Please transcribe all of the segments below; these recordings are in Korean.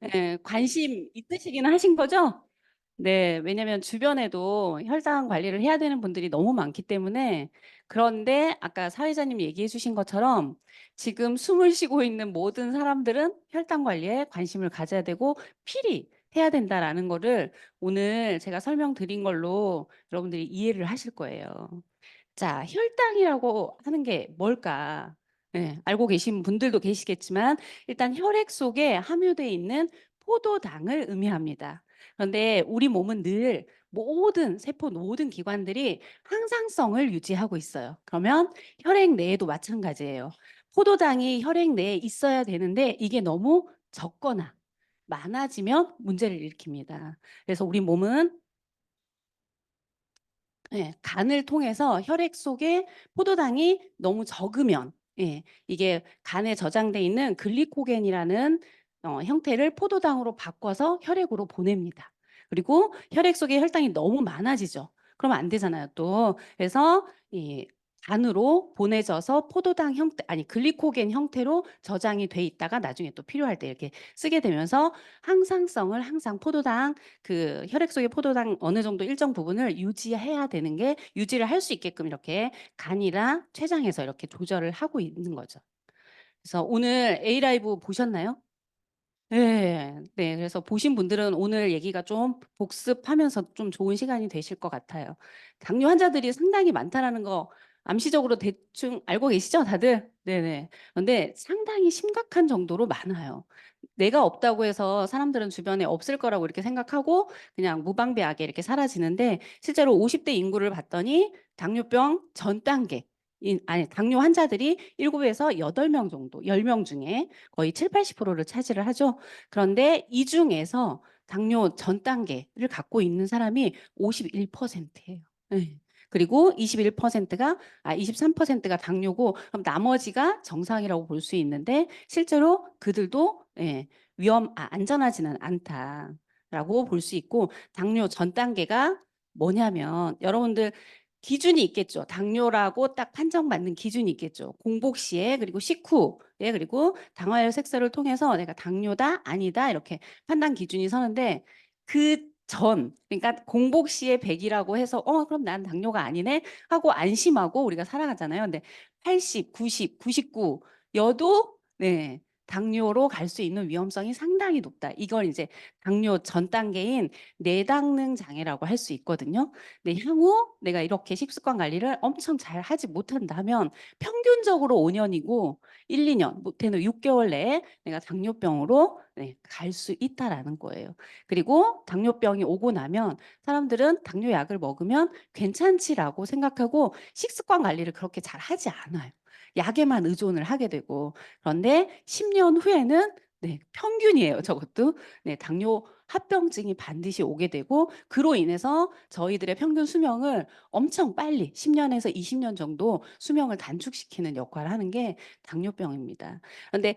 예, 관심 있으시긴 하신 거죠? 네, 왜냐면 주변에도 혈당 관리를 해야 되는 분들이 너무 많기 때문에 그런데 아까 사회자님 얘기해 주신 것처럼 지금 숨을 쉬고 있는 모든 사람들은 혈당 관리에 관심을 가져야 되고 필히 해야 된다라는 거를 오늘 제가 설명드린 걸로 여러분들이 이해를 하실 거예요. 자, 혈당이라고 하는 게 뭘까? 네, 알고 계신 분들도 계시겠지만 일단 혈액 속에 함유되어 있는 포도당을 의미합니다. 그런데 우리 몸은 늘 모든 세포 모든 기관들이 항상성을 유지하고 있어요. 그러면 혈액 내에도 마찬가지예요. 포도당이 혈액 내에 있어야 되는데 이게 너무 적거나 많아지면 문제를 일으킵니다. 그래서 우리 몸은 간을 통해서 혈액 속에 포도당이 너무 적으면 이게 간에 저장돼 있는 글리코겐이라는 형태를 포도당으로 바꿔서 혈액으로 보냅니다. 그리고 혈액 속에 혈당이 너무 많아지죠. 그러면 안 되잖아요, 또. 그래서 이 간으로 보내져서 포도당 형태, 아니 글리코겐 형태로 저장이 돼 있다가 나중에 또 필요할 때 이렇게 쓰게 되면서 항상성을 항상 포도당 그 혈액 속의 포도당 어느 정도 일정 부분을 유지해야 되는 게 유지를 할 수 있게끔 이렇게 간이랑 췌장에서 이렇게 조절을 하고 있는 거죠. 그래서 오늘 A 라이브 보셨나요? 네, 네. 그래서 보신 분들은 오늘 얘기가 좀 복습하면서 좀 좋은 시간이 되실 것 같아요. 당뇨 환자들이 상당히 많다라는 거 암시적으로 대충 알고 계시죠, 다들? 네네. 근데 상당히 심각한 정도로 많아요. 내가 없다고 해서 사람들은 주변에 없을 거라고 이렇게 생각하고 그냥 무방비하게 이렇게 사라지는데 실제로 50대 인구를 봤더니 당뇨병 전 단계 아니 당뇨 환자들이 7에서 8명 정도, 10명 중에 거의 7, 80%를 차지를 하죠. 그런데 이 중에서 당뇨 전 단계를 갖고 있는 사람이 51%예요. 네. 그리고 21%가 23%가 당뇨고 그럼 나머지가 정상이라고 볼 수 있는데 실제로 그들도 안전하지는 않다라고 볼 수 있고 당뇨 전 단계가 뭐냐면 여러분들 기준이 있겠죠. 당뇨라고 딱 판정받는 기준이 있겠죠. 공복 시에 그리고 식후에 그리고 당화혈 색소를 통해서 내가 당뇨다 아니다 이렇게 판단 기준이 서는데 그 전, 그러니까 공복 시에 100이라고 해서 그럼 난 당뇨가 아니네 하고 안심하고 우리가 살아가잖아요. 근데 80, 90, 99 여도 당뇨로 갈 수 있는 위험성이 상당히 높다. 이걸 이제 당뇨 전 단계인 내당능 장애라고 할 수 있거든요. 근데 향후 내가 이렇게 식습관 관리를 엄청 잘 하지 못한다면 평균적으로 5년이고 1, 2년, 못해는 6개월 내에 내가 당뇨병으로 갈 수 있다라는 거예요. 그리고 당뇨병이 오고 나면 사람들은 당뇨약을 먹으면 괜찮지라고 생각하고 식습관 관리를 그렇게 잘 하지 않아요. 약에만 의존을 하게 되고 그런데 10년 후에는 평균이에요. 저것도 당뇨 합병증이 반드시 오게 되고 그로 인해서 저희들의 평균 수명을 엄청 빨리 10년에서 20년 정도 수명을 단축시키는 역할을 하는 게 당뇨병입니다. 그런데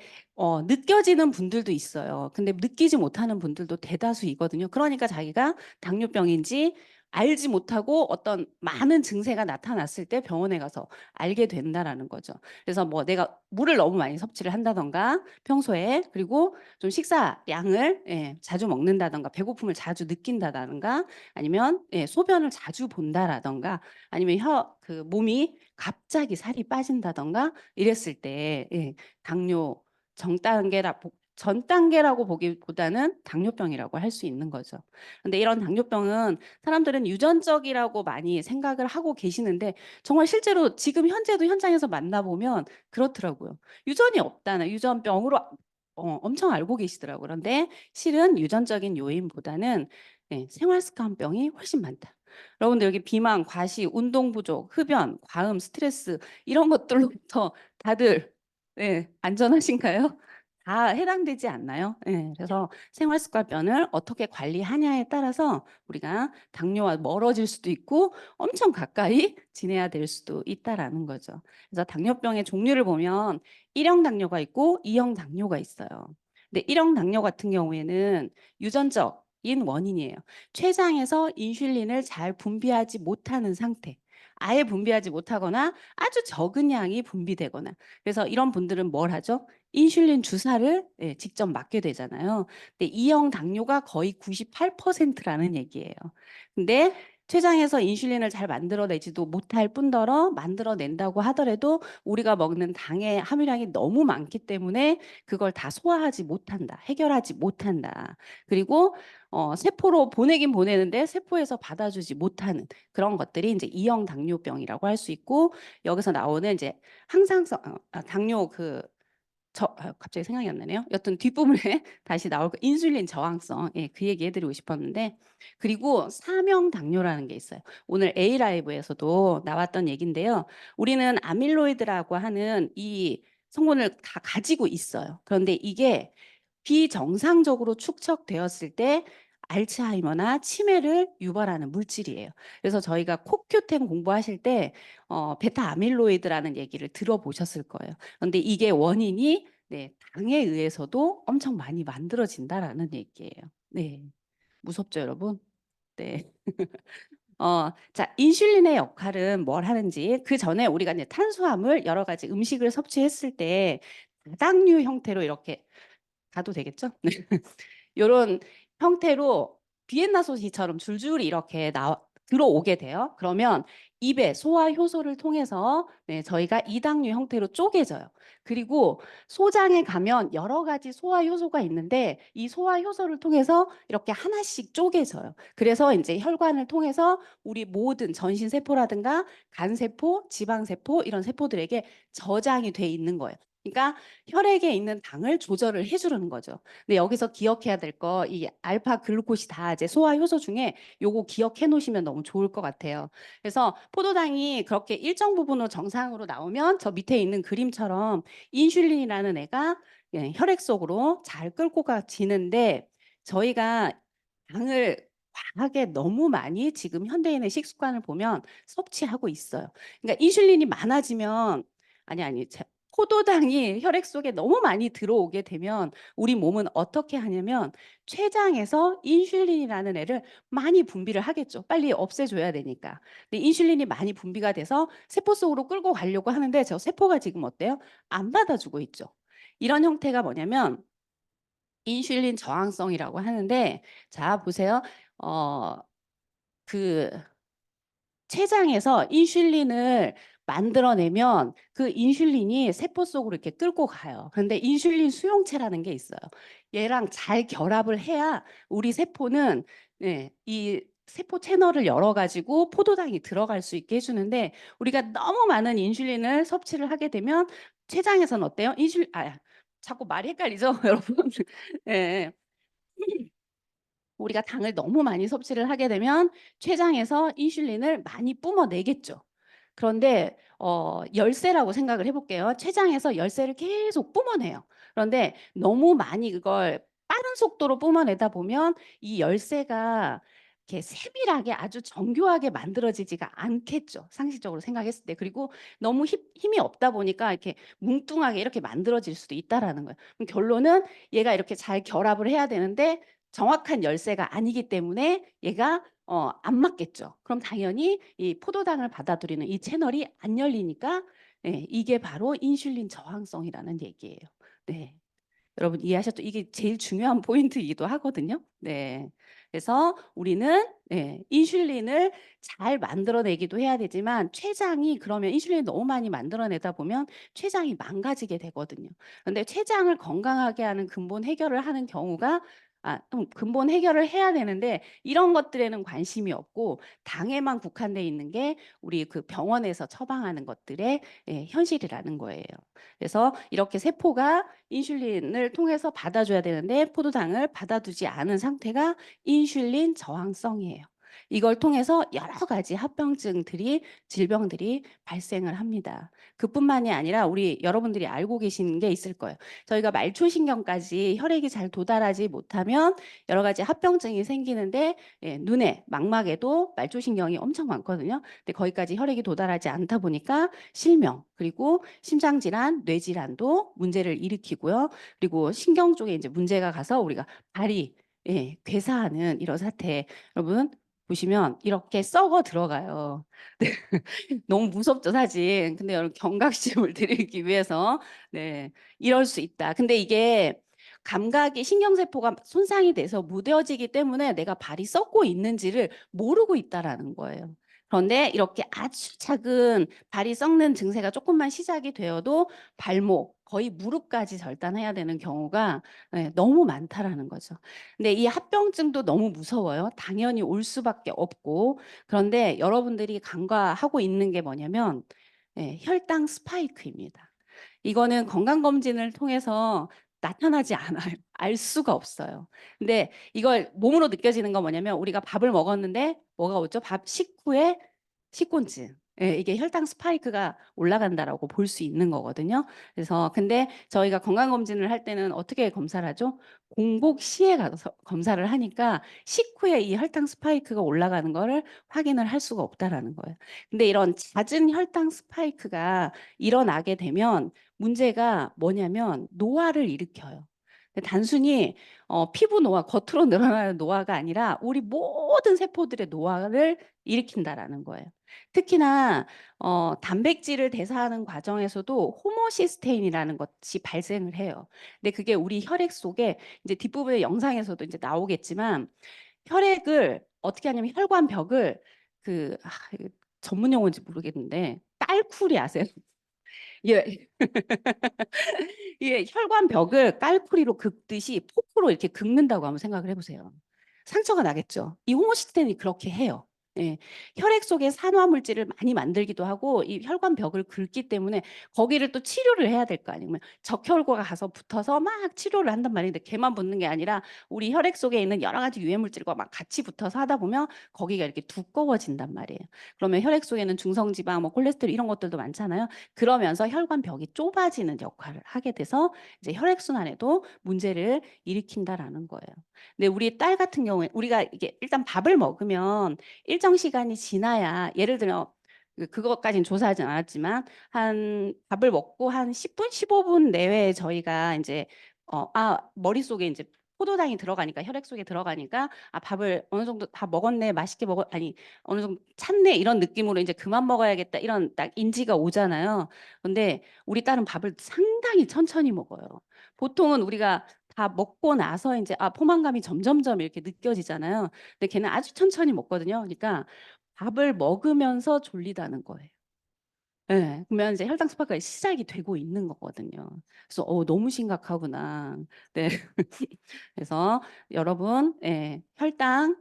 느껴지는 분들도 있어요. 근데 느끼지 못하는 분들도 대다수이거든요. 그러니까 자기가 당뇨병인지 알지 못하고 어떤 많은 증세가 나타났을 때 병원에 가서 알게 된다라는 거죠. 그래서 뭐 내가 물을 너무 많이 섭취를 한다던가 평소에 그리고 좀 식사량을 자주 먹는다던가 배고픔을 자주 느낀다던가 아니면 소변을 자주 본다라던가 아니면 그 몸이 갑자기 살이 빠진다던가 이랬을 때 당뇨 전 단계라고 보기보다는 당뇨병이라고 할 수 있는 거죠. 근데 이런 당뇨병은 사람들은 유전적이라고 많이 생각을 하고 계시는데 정말 실제로 지금 현재도 현장에서 만나보면 그렇더라고요. 유전이 없다는 유전병으로 엄청 알고 계시더라고요. 그런데 실은 유전적인 요인보다는 생활 습관병이 훨씬 많다. 여러분들 여기 비만, 과시, 운동 부족, 흡연, 과음, 스트레스 이런 것들로부터 다들 안전하신가요? 다 해당되지 않나요? 그래서 생활 습관병을 어떻게 관리하냐에 따라서 우리가 당뇨와 멀어질 수도 있고 엄청 가까이 지내야 될 수도 있다라는 거죠. 그래서 당뇨병의 종류를 보면 1형 당뇨가 있고 2형 당뇨가 있어요. 근데 1형 당뇨 같은 경우에는 유전적인 원인이에요. 췌장에서 인슐린을 잘 분비하지 못하는 상태. 아예 분비하지 못하거나 아주 적은 양이 분비되거나. 그래서 이런 분들은 뭘 하죠? 인슐린 주사를 예, 직접 맞게 되잖아요. 근데 E형 당뇨가 거의 98%라는 얘기예요. 근데 췌장에서 인슐린을 잘 만들어내지도 못할 뿐더러 만들어낸다고 하더라도 우리가 먹는 당의 함유량이 너무 많기 때문에 그걸 다 소화하지 못한다. 해결하지 못한다. 그리고 세포로 보내긴 보내는데 세포에서 받아주지 못하는 그런 것들이 이제 E형 당뇨병이라고 할 수 있고, 여기서 나오는 이제 항상성 당뇨 갑자기 생각이 안 나네요. 여튼 뒷부분에 다시 나올 거 인슐린 저항성. 예, 그 얘기 해드리고 싶었는데, 그리고 사명 당뇨라는 게 있어요. 오늘 A 라이브에서도 나왔던 얘기인데요. 우리는 아밀로이드라고 하는 이 성분을 다 가지고 있어요. 그런데 이게 비정상적으로 축적되었을 때 알츠하이머나 치매를 유발하는 물질이에요. 그래서 저희가 코큐템 공부하실 때 베타 아밀로이드라는 얘기를 들어보셨을 거예요. 그런데 이게 원인이 네, 당에 의해서도 엄청 많이 만들어진다라는 얘기예요. 네. 무섭죠, 여러분? 네. 자, 인슐린의 역할은 뭘 하는지, 그 전에 우리가 이제 탄수화물 여러 가지 음식을 섭취했을 때 다당류 형태로 이렇게 가도 되겠죠? 이런 형태로 비엔나 소시처럼 줄줄이 이렇게 들어오게 돼요. 그러면 입에 소화 효소를 통해서 네, 저희가 이당류 형태로 쪼개져요. 그리고 소장에 가면 여러 가지 소화 효소가 있는데 이 소화 효소를 통해서 이렇게 하나씩 쪼개져요. 그래서 이제 혈관을 통해서 우리 모든 전신 세포라든가 간 세포, 지방 세포 이런 세포들에게 저장이 돼 있는 거예요. 그러니까 혈액에 있는 당을 조절을 해주는 거죠. 근데 여기서 기억해야 될 거, 이 알파 글루코시다제 소화 효소 중에 요거 기억해 놓으시면 너무 좋을 것 같아요. 그래서 포도당이 그렇게 일정 부분으로 정상으로 나오면 저 밑에 있는 그림처럼 인슐린이라는 애가 예, 혈액 속으로 잘 끌고 가지는데, 저희가 당을 과하게 너무 많이 지금 현대인의 식습관을 보면 섭취하고 있어요. 그러니까 인슐린이 많아지면 포도당이 혈액 속에 너무 많이 들어오게 되면 우리 몸은 어떻게 하냐면 췌장에서 인슐린이라는 애를 많이 분비를 하겠죠. 빨리 없애줘야 되니까. 근데 인슐린이 많이 분비가 돼서 세포 속으로 끌고 가려고 하는데 저 세포가 지금 어때요? 안 받아주고 있죠. 이런 형태가 뭐냐면 인슐린 저항성이라고 하는데, 자, 보세요. 그 췌장에서 인슐린을 만들어내면 그 인슐린이 세포 속으로 이렇게 끌고 가요. 그런데 인슐린 수용체라는 게 있어요. 얘랑 잘 결합을 해야 우리 세포는 네, 이 세포 채널을 열어가지고 포도당이 들어갈 수 있게 해주는데, 우리가 너무 많은 인슐린을 섭취를 하게 되면 췌장에서는 어때요? 자꾸 말이 헷갈리죠, 여러분? 예. 우리가 당을 너무 많이 섭취를 하게 되면 췌장에서 인슐린을 많이 뿜어내겠죠. 그런데 열쇠라고 생각을 해볼게요. 췌장에서 열쇠를 계속 뿜어내요. 그런데 너무 많이 그걸 빠른 속도로 뿜어내다 보면 이 열쇠가 이렇게 세밀하게 아주 정교하게 만들어지지가 않겠죠. 상식적으로 생각했을 때. 그리고 너무 힘이 없다 보니까 이렇게 뭉뚱하게 이렇게 만들어질 수도 있다라는 거예요. 그럼 결론은 얘가 이렇게 잘 결합을 해야 되는데 정확한 열쇠가 아니기 때문에 얘가 안 맞겠죠. 그럼 당연히 이 포도당을 받아들이는 이 채널이 안 열리니까 네, 이게 바로 인슐린 저항성이라는 얘기예요. 네. 여러분 이해하셨죠? 이게 제일 중요한 포인트이기도 하거든요. 네. 그래서 우리는 네, 인슐린을 잘 만들어내기도 해야 되지만 췌장이 그러면 인슐린을 너무 많이 만들어내다 보면 췌장이 망가지게 되거든요. 그런데 췌장을 건강하게 하는 근본 해결을 하는 경우가 근본 해결을 해야 되는데 이런 것들에는 관심이 없고 당에만 국한돼 있는 게 우리 그 병원에서 처방하는 것들의 예, 현실이라는 거예요. 그래서 이렇게 세포가 인슐린을 통해서 받아줘야 되는데 포도당을 받아두지 않은 상태가 인슐린 저항성이에요. 이걸 통해서 여러 가지 질병들이 발생을 합니다. 그뿐만이 아니라 우리 여러분들이 알고 계신 게 있을 거예요. 저희가 말초신경까지 혈액이 잘 도달하지 못하면 여러 가지 합병증이 생기는데 예, 눈에 망막에도 말초신경이 엄청 많거든요. 근데 거기까지 혈액이 도달하지 않다 보니까 실명, 그리고 심장질환, 뇌질환도 문제를 일으키고요. 그리고 신경 쪽에 이제 문제가 가서 우리가 발이 예, 괴사하는 이런 사태. 여러분 보시면 이렇게 썩어 들어가요. 네. 너무 무섭죠, 사진. 근데 여러분 경각심을 드리기 위해서 네, 이럴 수 있다. 근데 이게 감각이 신경세포가 손상이 돼서 무뎌지기 때문에 내가 발이 썩고 있는지를 모르고 있다라는 거예요. 그런데 이렇게 아주 작은 발이 썩는 증세가 조금만 시작이 되어도 발목, 거의 무릎까지 절단해야 되는 경우가 네, 너무 많다라는 거죠. 근데 이 합병증도 너무 무서워요. 당연히 올 수밖에 없고. 그런데 여러분들이 간과하고 있는 게 뭐냐면 혈당 스파이크입니다. 이거는 건강검진을 통해서 나타나지 않아요. 알 수가 없어요. 근데 이걸 몸으로 느껴지는 건 뭐냐면 우리가 밥을 먹었는데 뭐가 오죠? 밥 식후에 식곤증. 이게 혈당 스파이크가 올라간다라고 볼 수 있는 거거든요. 그래서 근데 저희가 건강검진을 할 때는 어떻게 검사를 하죠? 공복 시에 가서 검사를 하니까 식후에 이 혈당 스파이크가 올라가는 거를 확인을 할 수가 없다라는 거예요. 근데 이런 잦은 혈당 스파이크가 일어나게 되면 문제가 뭐냐면 노화를 일으켜요. 단순히 피부 노화, 겉으로 늘어나는 노화가 아니라 우리 모든 세포들의 노화를 일으킨다라는 거예요. 특히나 단백질을 대사하는 과정에서도 호모시스테인이라는 것이 발생을 해요. 근데 그게 우리 혈액 속에 이제 뒷부분의 영상에서도 이제 나오겠지만 혈액을 어떻게 하냐면 혈관벽을 이거 전문 용어인지 모르겠는데 깔쿨이 아세요? 예. 예, 혈관벽을 깔쿠리로 긁듯이 포크로 이렇게 긁는다고 한번 생각을 해보세요. 상처가 나겠죠. 이 호모시스테인이 그렇게 해요. 예, 혈액 속에 산화 물질을 많이 만들기도 하고 이 혈관벽을 긁기 때문에 거기를 또 치료를 해야 될 거 아니에요. 적혈구가 가서 붙어서 막 치료를 한단 말인데 걔만 붙는 게 아니라 우리 혈액 속에 있는 여러 가지 유해 물질과 막 같이 붙어서 하다 보면 거기가 이렇게 두꺼워진단 말이에요. 그러면 혈액 속에는 중성지방, 뭐 콜레스테롤 이런 것들도 많잖아요. 그러면서 혈관벽이 좁아지는 역할을 하게 돼서 이제 혈액순환에도 문제를 일으킨다라는 거예요. 근데 우리 딸 같은 경우에 우리가 이게 일단 밥을 먹으면 일정 시간이 지나야 예를 들어 그것까지는 조사하진 않았지만 한 밥을 먹고 한 10분, 15분 내외에 저희가 이제 머릿속에 이제 포도당이 들어가니까 혈액 속에 들어가니까 밥을 어느 정도 다 먹었네 맛있게 먹었 아니 어느 정도 찼네 이런 느낌으로 이제 그만 먹어야겠다 이런 딱 인지가 오잖아요. 근데 우리 딸은 밥을 상당히 천천히 먹어요. 보통은 우리가 다 먹고 나서 이제 포만감이 점점점 이렇게 느껴지잖아요. 근데 걔는 아주 천천히 먹거든요. 그러니까 밥을 먹으면서 졸리다는 거예요. 예. 그러면 이제 혈당 스파크가 시작이 되고 있는 거거든요. 그래서 너무 심각하구나. 네. 그래서 여러분 혈당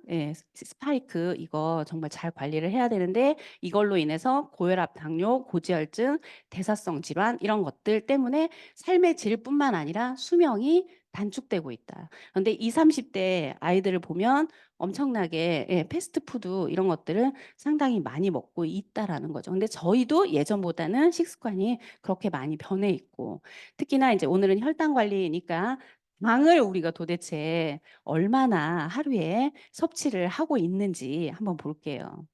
스파이크 이거 정말 잘 관리를 해야 되는데 이걸로 인해서 고혈압, 당뇨, 고지혈증, 대사성 질환 이런 것들 때문에 삶의 질뿐만 아니라 수명이 단축되고 있다. 그런데 20, 30대 아이들을 보면 엄청나게 패스트푸드 이런 것들을 상당히 많이 먹고 있다라는 거죠. 근데 저희도 예전보다는 식습관이 그렇게 많이 변해 있고 특히나 이제 오늘은 혈당 관리니까 당을 우리가 도대체 얼마나 하루에 섭취를 하고 있는지 한번 볼게요.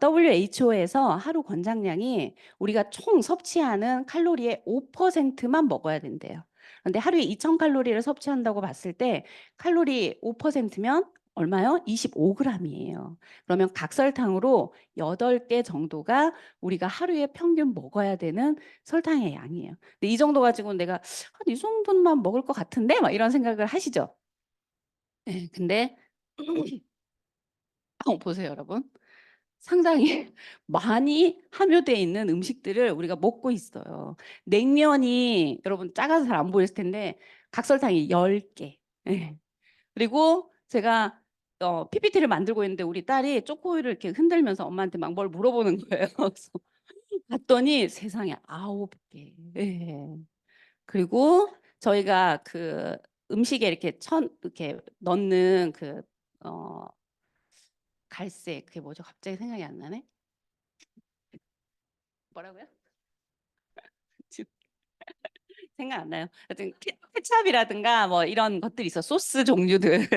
WHO에서 하루 권장량이 우리가 총 섭취하는 칼로리의 5%만 먹어야 된대요. 그런데 하루에 2000칼로리를 섭취한다고 봤을 때 칼로리 5%면 얼마요? 25g이에요. 그러면 각설탕으로 8개 정도가 우리가 하루에 평균 먹어야 되는 설탕의 양이에요. 근데 이 정도 가지고 내가 이 정도만 먹을 것 같은데? 막 이런 생각을 하시죠? 네, 근데 보세요, 여러분. 상당히 많이 함유되어 있는 음식들을 우리가 먹고 있어요. 냉면이 여러분 작아서 잘 안 보였을 텐데 각설탕이 10개. 예. 그리고 제가 PPT를 만들고 있는데 우리 딸이 초코우유를 이렇게 흔들면서 엄마한테 막 뭘 물어보는 거예요. 그래서 봤더니 세상에 9개. 예. 그리고 저희가 그 음식에 이렇게 넣는 어, 갈색 그게 뭐죠? 갑자기 생각이 안 나네. 뭐라고요? 생각 안 나요. 하여튼 케찹이라든가 뭐 이런 것들이 있어. 소스 종류들.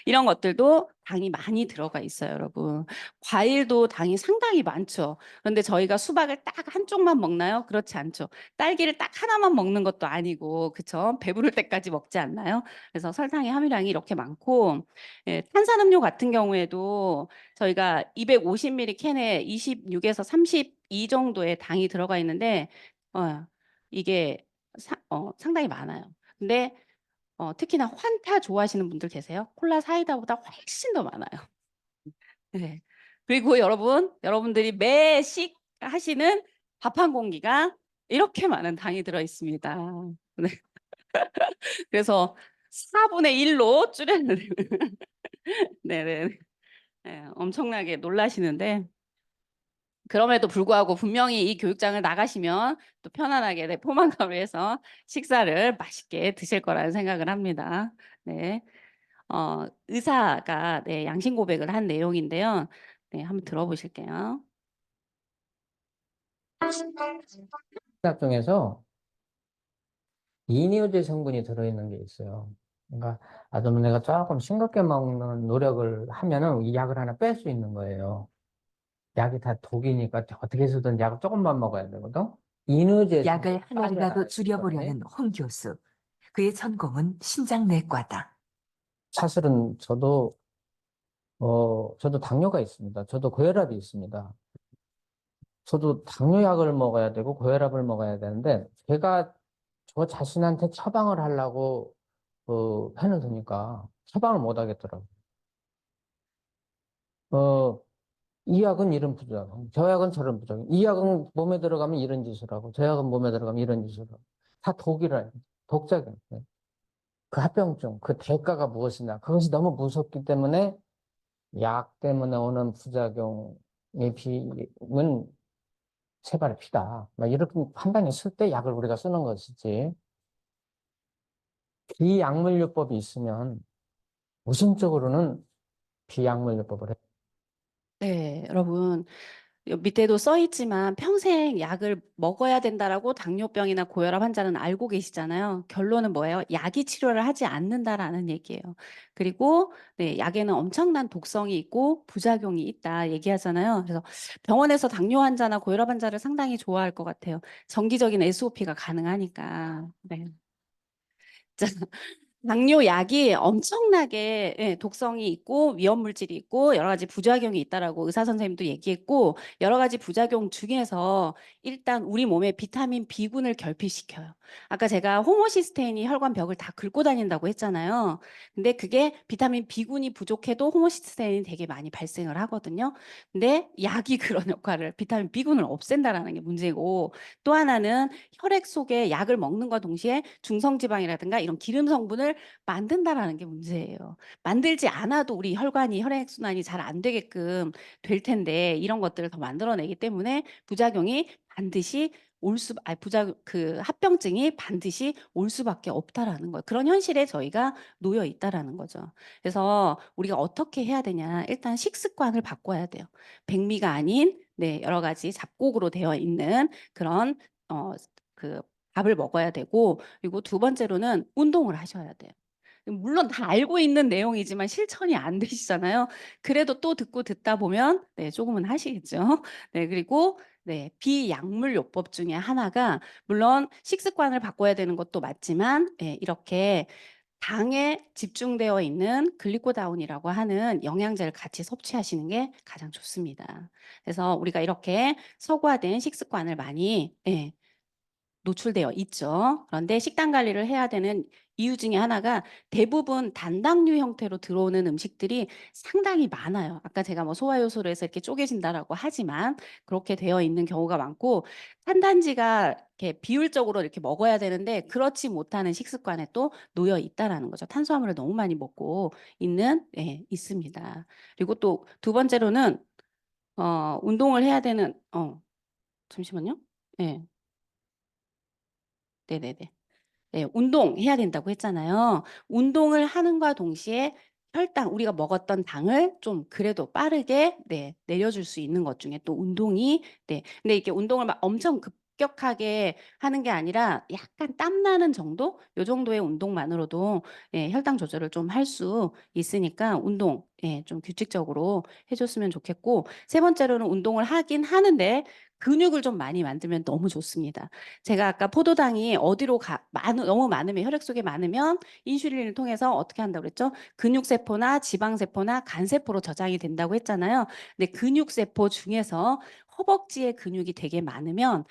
이런 것들도 당이 많이 들어가 있어요, 여러분. 과일도 당이 상당히 많죠. 그런데 저희가 수박을 딱 한쪽만 먹나요? 그렇지 않죠. 딸기를 딱 하나만 먹는 것도 아니고, 그쵸? 배부를 때까지 먹지 않나요? 그래서 설탕의 함유량이 이렇게 많고, 예, 탄산음료 같은 경우에도 저희가 250ml 캔에 26에서 32 정도의 당이 들어가 있는데, 이게 상당히 많아요. 근데 특히나 환타 좋아하시는 분들 계세요? 콜라 사이다보다 훨씬 더 많아요. 네. 그리고 여러분들이 매식 하시는 밥 한 공기가 이렇게 많은 당이 들어 있습니다. 네. 그래서 4분의 1로 줄였는데, 네네. 네, 엄청나게 놀라시는데, 그럼에도 불구하고 분명히 이 교육장을 나가시면 또 편안하게 네, 포만감을 해서 식사를 맛있게 드실 거라는 생각을 합니다. 네. 의사가 네, 양심 고백을 한 내용인데요. 네, 한번 들어보실게요. 약 중에서 이뇨제 성분이 들어있는 게 있어요. 그러니까 아주 내가 조금 싱겁게 먹는 노력을 하면은 이 약을 하나 뺄 수 있는 거예요. 약이 다 독이니까 어떻게 해서든 약을 조금만 먹어야 되거든. 이뇨제 약을 성분이 빠져나가야 하나라도 되거든요. 줄여보려는 홍 교수. 그의 전공은 신장내과다. 사실은 저도 당뇨가 있습니다. 저도 고혈압이 있습니다. 저도 당뇨약을 먹어야 되고 고혈압을 먹어야 되는데 제가 저 자신한테 처방을 하려고 펜을 드니까 처방을 못 하겠더라고요. 어, 이 약은 이런 부작용, 저 약은 저런 부작용, 이 약은 몸에 들어가면 이런 짓을 하고, 저 약은 몸에 들어가면 이런 짓을 하고. 다 독이라, 독작용. 그 합병증, 그 대가가 무엇이냐. 그것이 너무 무섭기 때문에 약 때문에 오는 부작용의 비은 세발의 피다. 막 이렇게 판단이 있을 때 약을 우리가 쓰는 것이지. 비약물요법이 있으면 우선적으로는 비약물요법을 해. 네, 여러분. 밑에도 써 있지만 평생 약을 먹어야 된다라고 당뇨병이나 고혈압 환자는 알고 계시잖아요. 결론은 뭐예요? 약이 치료를 하지 않는다라는 얘기예요. 그리고 네, 약에는 엄청난 독성이 있고 부작용이 있다 얘기하잖아요. 그래서 병원에서 당뇨 환자나 고혈압 환자를 상당히 좋아할 것 같아요. 정기적인 SOP가 가능하니까. 네. 당뇨약이 엄청나게 예, 독성이 있고 위험 물질이 있고 여러 가지 부작용이 있다라고 의사 선생님도 얘기했고 여러 가지 부작용 중에서 일단 우리 몸에 비타민 B군을 결핍시켜요. 아까 제가 호모시스테인이 혈관 벽을 다 긁고 다닌다고 했잖아요. 근데 그게 비타민 B군이 부족해도 호모시스테인이 되게 많이 발생을 하거든요. 근데 약이 그런 역할을 비타민 B군을 없앤다라는 게 문제고 또 하나는 혈액 속에 약을 먹는과 동시에 중성지방이라든가 이런 기름 성분을 만든다라는 게 문제예요. 만들지 않아도 우리 혈관이 혈액순환이 잘 안 되게끔 될 텐데 이런 것들을 더 만들어내기 때문에 부작용이 반드시 그 합병증이 반드시 올 수밖에 없다라는 거예요. 그런 현실에 저희가 놓여 있다라는 거죠. 그래서 우리가 어떻게 해야 되냐? 일단 식습관을 바꿔야 돼요. 백미가 아닌 네, 여러 가지 잡곡으로 되어 있는 그런 어, 그 밥을 먹어야 되고 그리고 두 번째로는 운동을 하셔야 돼요. 물론 다 알고 있는 내용이지만 실천이 안 되시잖아요. 그래도 또 듣고 듣다 보면 네, 조금은 하시겠죠. 네, 그리고 네, 비약물요법 중에 하나가 물론 식습관을 바꿔야 되는 것도 맞지만 네, 이렇게 당에 집중되어 있는 글리코다운이라고 하는 영양제를 같이 섭취하시는 게 가장 좋습니다. 그래서 우리가 이렇게 서구화된 식습관을 많이 노출되어 있죠. 그런데 식단 관리를 해야 되는 이유 중에 하나가 대부분 단당류 형태로 들어오는 음식들이 상당히 많아요. 아까 제가 뭐 소화효소로 해서 이렇게 쪼개진다라고 하지만 그렇게 되어 있는 경우가 많고 탄단지가 이렇게 비율적으로 이렇게 먹어야 되는데 그렇지 못하는 식습관에 또 놓여 있다라는 거죠. 탄수화물을 너무 많이 먹고 있습니다. 그리고 또 두 번째로는 운동을 해야 되는 잠시만요. 네. 네네네. 네, 운동해야 된다고 했잖아요. 운동을 하는과 동시에 혈당, 우리가 먹었던 당을 좀 그래도 빠르게 내려줄 수 있는 것 중에 또 운동이 근데 이게 운동을 막 엄청 급격하게 하는 게 아니라 약간 땀 나는 정도? 요 정도의 운동만으로도 혈당 조절을 좀 할 수 있으니까 운동 좀 규칙적으로 해줬으면 좋겠고, 세 번째로는 운동을 하긴 하는데 근육을 좀 많이 만들면 너무 좋습니다. 제가 아까 포도당이 어디로 너무 많으면, 혈액 속에 많으면 인슐린을 통해서 어떻게 한다고 그랬죠? 근육세포나 지방세포나 간세포로 저장이 된다고 했잖아요. 근데 근육세포 중에서 허벅지에 근육이 되게 많으면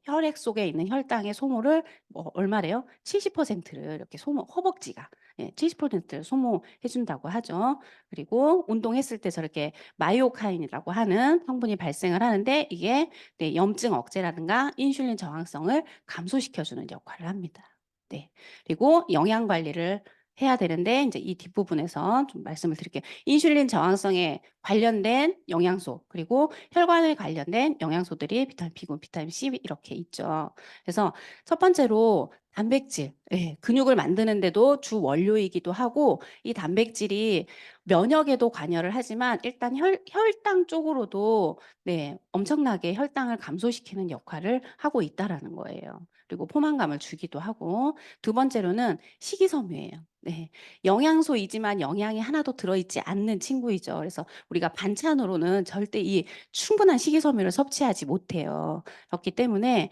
혈액 속에 있는 혈당의 소모를 얼마래요? 70%를 이렇게 허벅지가 70%를 소모해 준다고 하죠. 그리고 운동했을 때 저렇게 마이오카인이라고 하는 성분이 발생을 하는데 이게 염증 억제라든가 인슐린 저항성을 감소시켜주는 역할을 합니다. 네. 그리고 영양 관리를 해야 되는데 이제 이 뒷부분에서 좀 말씀을 드릴게요. 인슐린 저항성에 관련된 영양소, 그리고 혈관에 관련된 영양소들이 비타민 B군, 비타민 C 이렇게 있죠. 그래서 첫 번째로 단백질, 근육을 만드는데도 주 원료이기도 하고, 이 단백질이 면역에도 관여를 하지만 일단 혈당 쪽으로도 엄청나게 혈당을 감소시키는 역할을 하고 있다라는 거예요. 그리고 포만감을 주기도 하고, 두 번째로는 식이섬유예요. 영양소이지만 영양이 하나도 들어있지 않는 친구이죠. 그래서 우리가 반찬으로는 절대 이 충분한 식이섬유를 섭취하지 못해요. 그렇기 때문에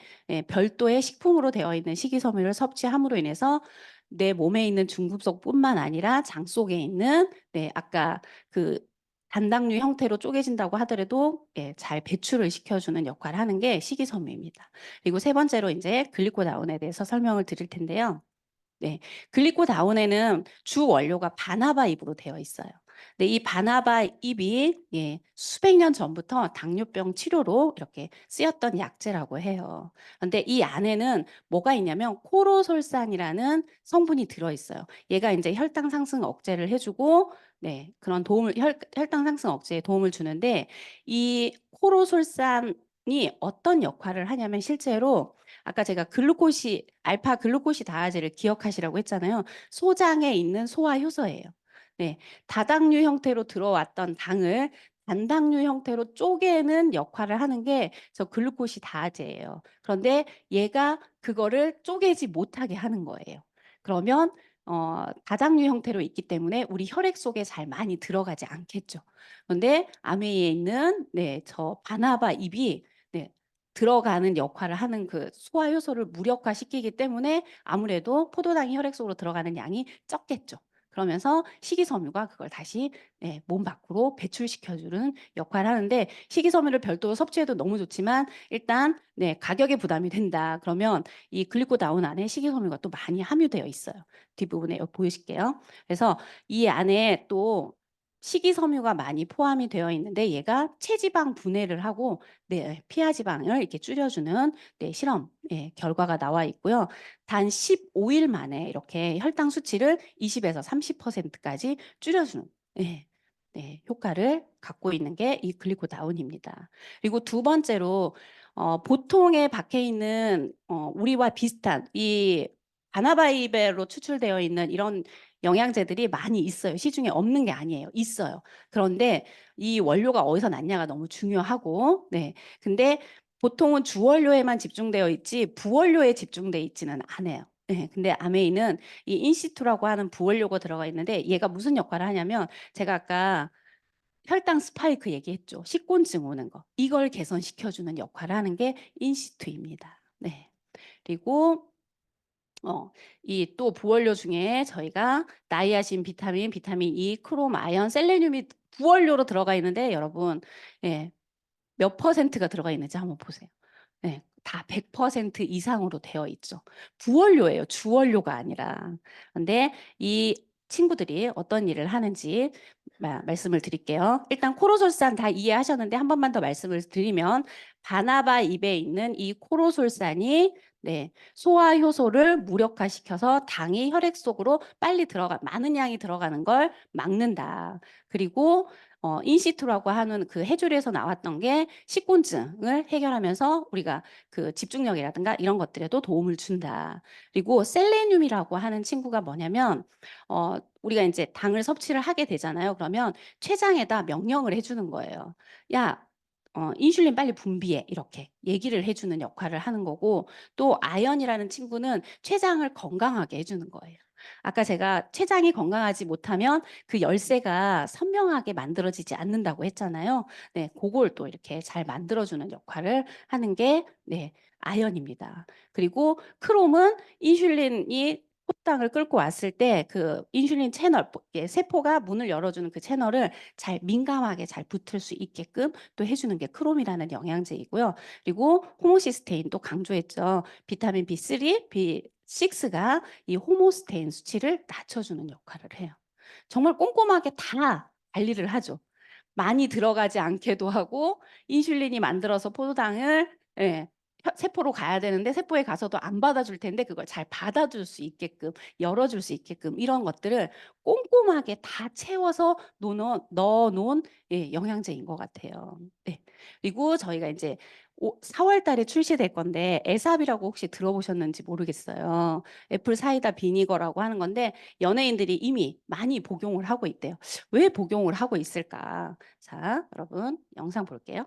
별도의 식품으로 되어 있는 식이섬유를 섭취함으로 인해서 내 몸에 있는 중금속뿐만 아니라 장 속에 있는 아까 그 단당류 형태로 쪼개진다고 하더라도 잘 배출을 시켜주는 역할을 하는 게 식이섬유입니다. 그리고 세 번째로 이제 글리코다운에 대해서 설명을 드릴 텐데요. 글리코다운에는 주 원료가 바나바 잎으로 되어 있어요. 근데 이 바나바 잎이 수백 년 전부터 당뇨병 치료로 이렇게 쓰였던 약재라고 해요. 그런데 이 안에는 뭐가 있냐면 코로솔산이라는 성분이 들어 있어요. 얘가 이제 혈당 상승 억제를 해주고 그런 혈당 상승 억제에 도움을 주는데, 이 코로솔산이 어떤 역할을 하냐면 실제로 아까 제가 알파 글루코시다하제를 기억하시라고 했잖아요. 소장에 있는 소화 효소예요. 다당류 형태로 들어왔던 당을 단당류 형태로 쪼개는 역할을 하는 게 저 글루코시다하제예요. 그런데 얘가 그거를 쪼개지 못하게 하는 거예요. 그러면 다당류 형태로 있기 때문에 우리 혈액 속에 잘 많이 들어가지 않겠죠. 그런데 아메이에 있는 저 바나바 잎이 들어가는 역할을 하는 그 소화 효소를 무력화시키기 때문에 아무래도 포도당이 혈액 속으로 들어가는 양이 적겠죠. 그러면서 식이섬유가 그걸 다시 몸 밖으로 배출시켜주는 역할을 하는데, 식이섬유를 별도로 섭취해도 너무 좋지만 일단 가격에 부담이 된다. 그러면 이 글리코다운 안에 식이섬유가 또 많이 함유되어 있어요. 뒷부분에 보이실게요. 그래서 이 안에 또 식이섬유가 많이 포함이 되어 있는데 얘가 체지방 분해를 하고 피하지방을 이렇게 줄여주는 실험 결과가 나와 있고요. 단 15일 만에 이렇게 혈당 수치를 20에서 30%까지 줄여주는 효과를 갖고 있는 게 이 글리코다운입니다. 그리고 두 번째로 보통에 박혀 있는 우리와 비슷한 이 바나바잎으로 추출되어 있는 이런 영양제들이 많이 있어요. 시중에 없는 게 아니에요. 있어요. 그런데 이 원료가 어디서 났냐가 너무 중요하고, 근데 보통은 주원료에만 집중되어 있지 부원료에 집중되어 있지는 않아요. 근데 아메이는 이 인시투라고 하는 부원료가 들어가 있는데 얘가 무슨 역할을 하냐면, 제가 아까 혈당 스파이크 얘기했죠. 식곤증 오는 거. 이걸 개선시켜주는 역할을 하는 게 인시투입니다. 그리고 이 또 부원료 중에 저희가 나이아신, 비타민 E, 크롬, 아연, 셀레늄이 부원료로 들어가 있는데 여러분 몇 퍼센트가 들어가 있는지 한번 보세요. 다 100% 이상으로 되어 있죠. 부원료예요. 주원료가 아니라. 근데 이 친구들이 어떤 일을 하는지 말씀을 드릴게요. 일단 코로솔산 다 이해하셨는데 한 번만 더 말씀을 드리면, 바나바 잎에 있는 이 코로솔산이 소화 효소를 무력화시켜서 당이 혈액 속으로 빨리 많은 양이 들어가는 걸 막는다. 그리고 인시투라고 하는 그 해조류에서 나왔던 게 식곤증을 해결하면서 우리가 그 집중력이라든가 이런 것들에도 도움을 준다. 그리고 셀레늄이라고 하는 친구가 뭐냐면 우리가 이제 당을 섭취를 하게 되잖아요. 그러면 췌장에다 명령을 해주는 거예요. 야, 인슐린 빨리 분비해 이렇게 얘기를 해주는 역할을 하는 거고 또 아연이라는 친구는 췌장을 건강하게 해주는 거예요. 아까 제가 췌장이 건강하지 못하면 그 열쇠가 선명하게 만들어지지 않는다고 했잖아요. 네, 그걸 또 이렇게 잘 만들어주는 역할을 하는 게 네, 아연입니다. 그리고 크롬은 인슐린이 포도당을 끌고 왔을 때 그 인슐린 채널, 세포가 문을 열어주는 그 채널을 잘 민감하게 잘 붙을 수 있게끔 또 해주는 게 크롬이라는 영양제이고요. 그리고 호모시스테인도 강조했죠. 비타민 B3, B6가 이 호모스테인 수치를 낮춰주는 역할을 해요. 정말 꼼꼼하게 다 관리를 하죠. 많이 들어가지 않게도 하고 인슐린이 만들어서 포도당을 예, 세포로 가야 되는데 세포에 가서도 안 받아줄 텐데 그걸 잘 받아줄 수 있게끔 열어줄 수 있게끔 이런 것들을 꼼꼼하게 다 채워서 넣어놓은 예, 영양제인 것 같아요. 네. 그리고 저희가 이제 4월 달에 출시될 건데 에삽이라고 혹시 들어보셨는지 모르겠어요. 애플 사이다 비니거라고 하는 건데 연예인들이 이미 많이 복용을 하고 있대요. 왜 복용을 하고 있을까? 자, 여러분 영상 볼게요.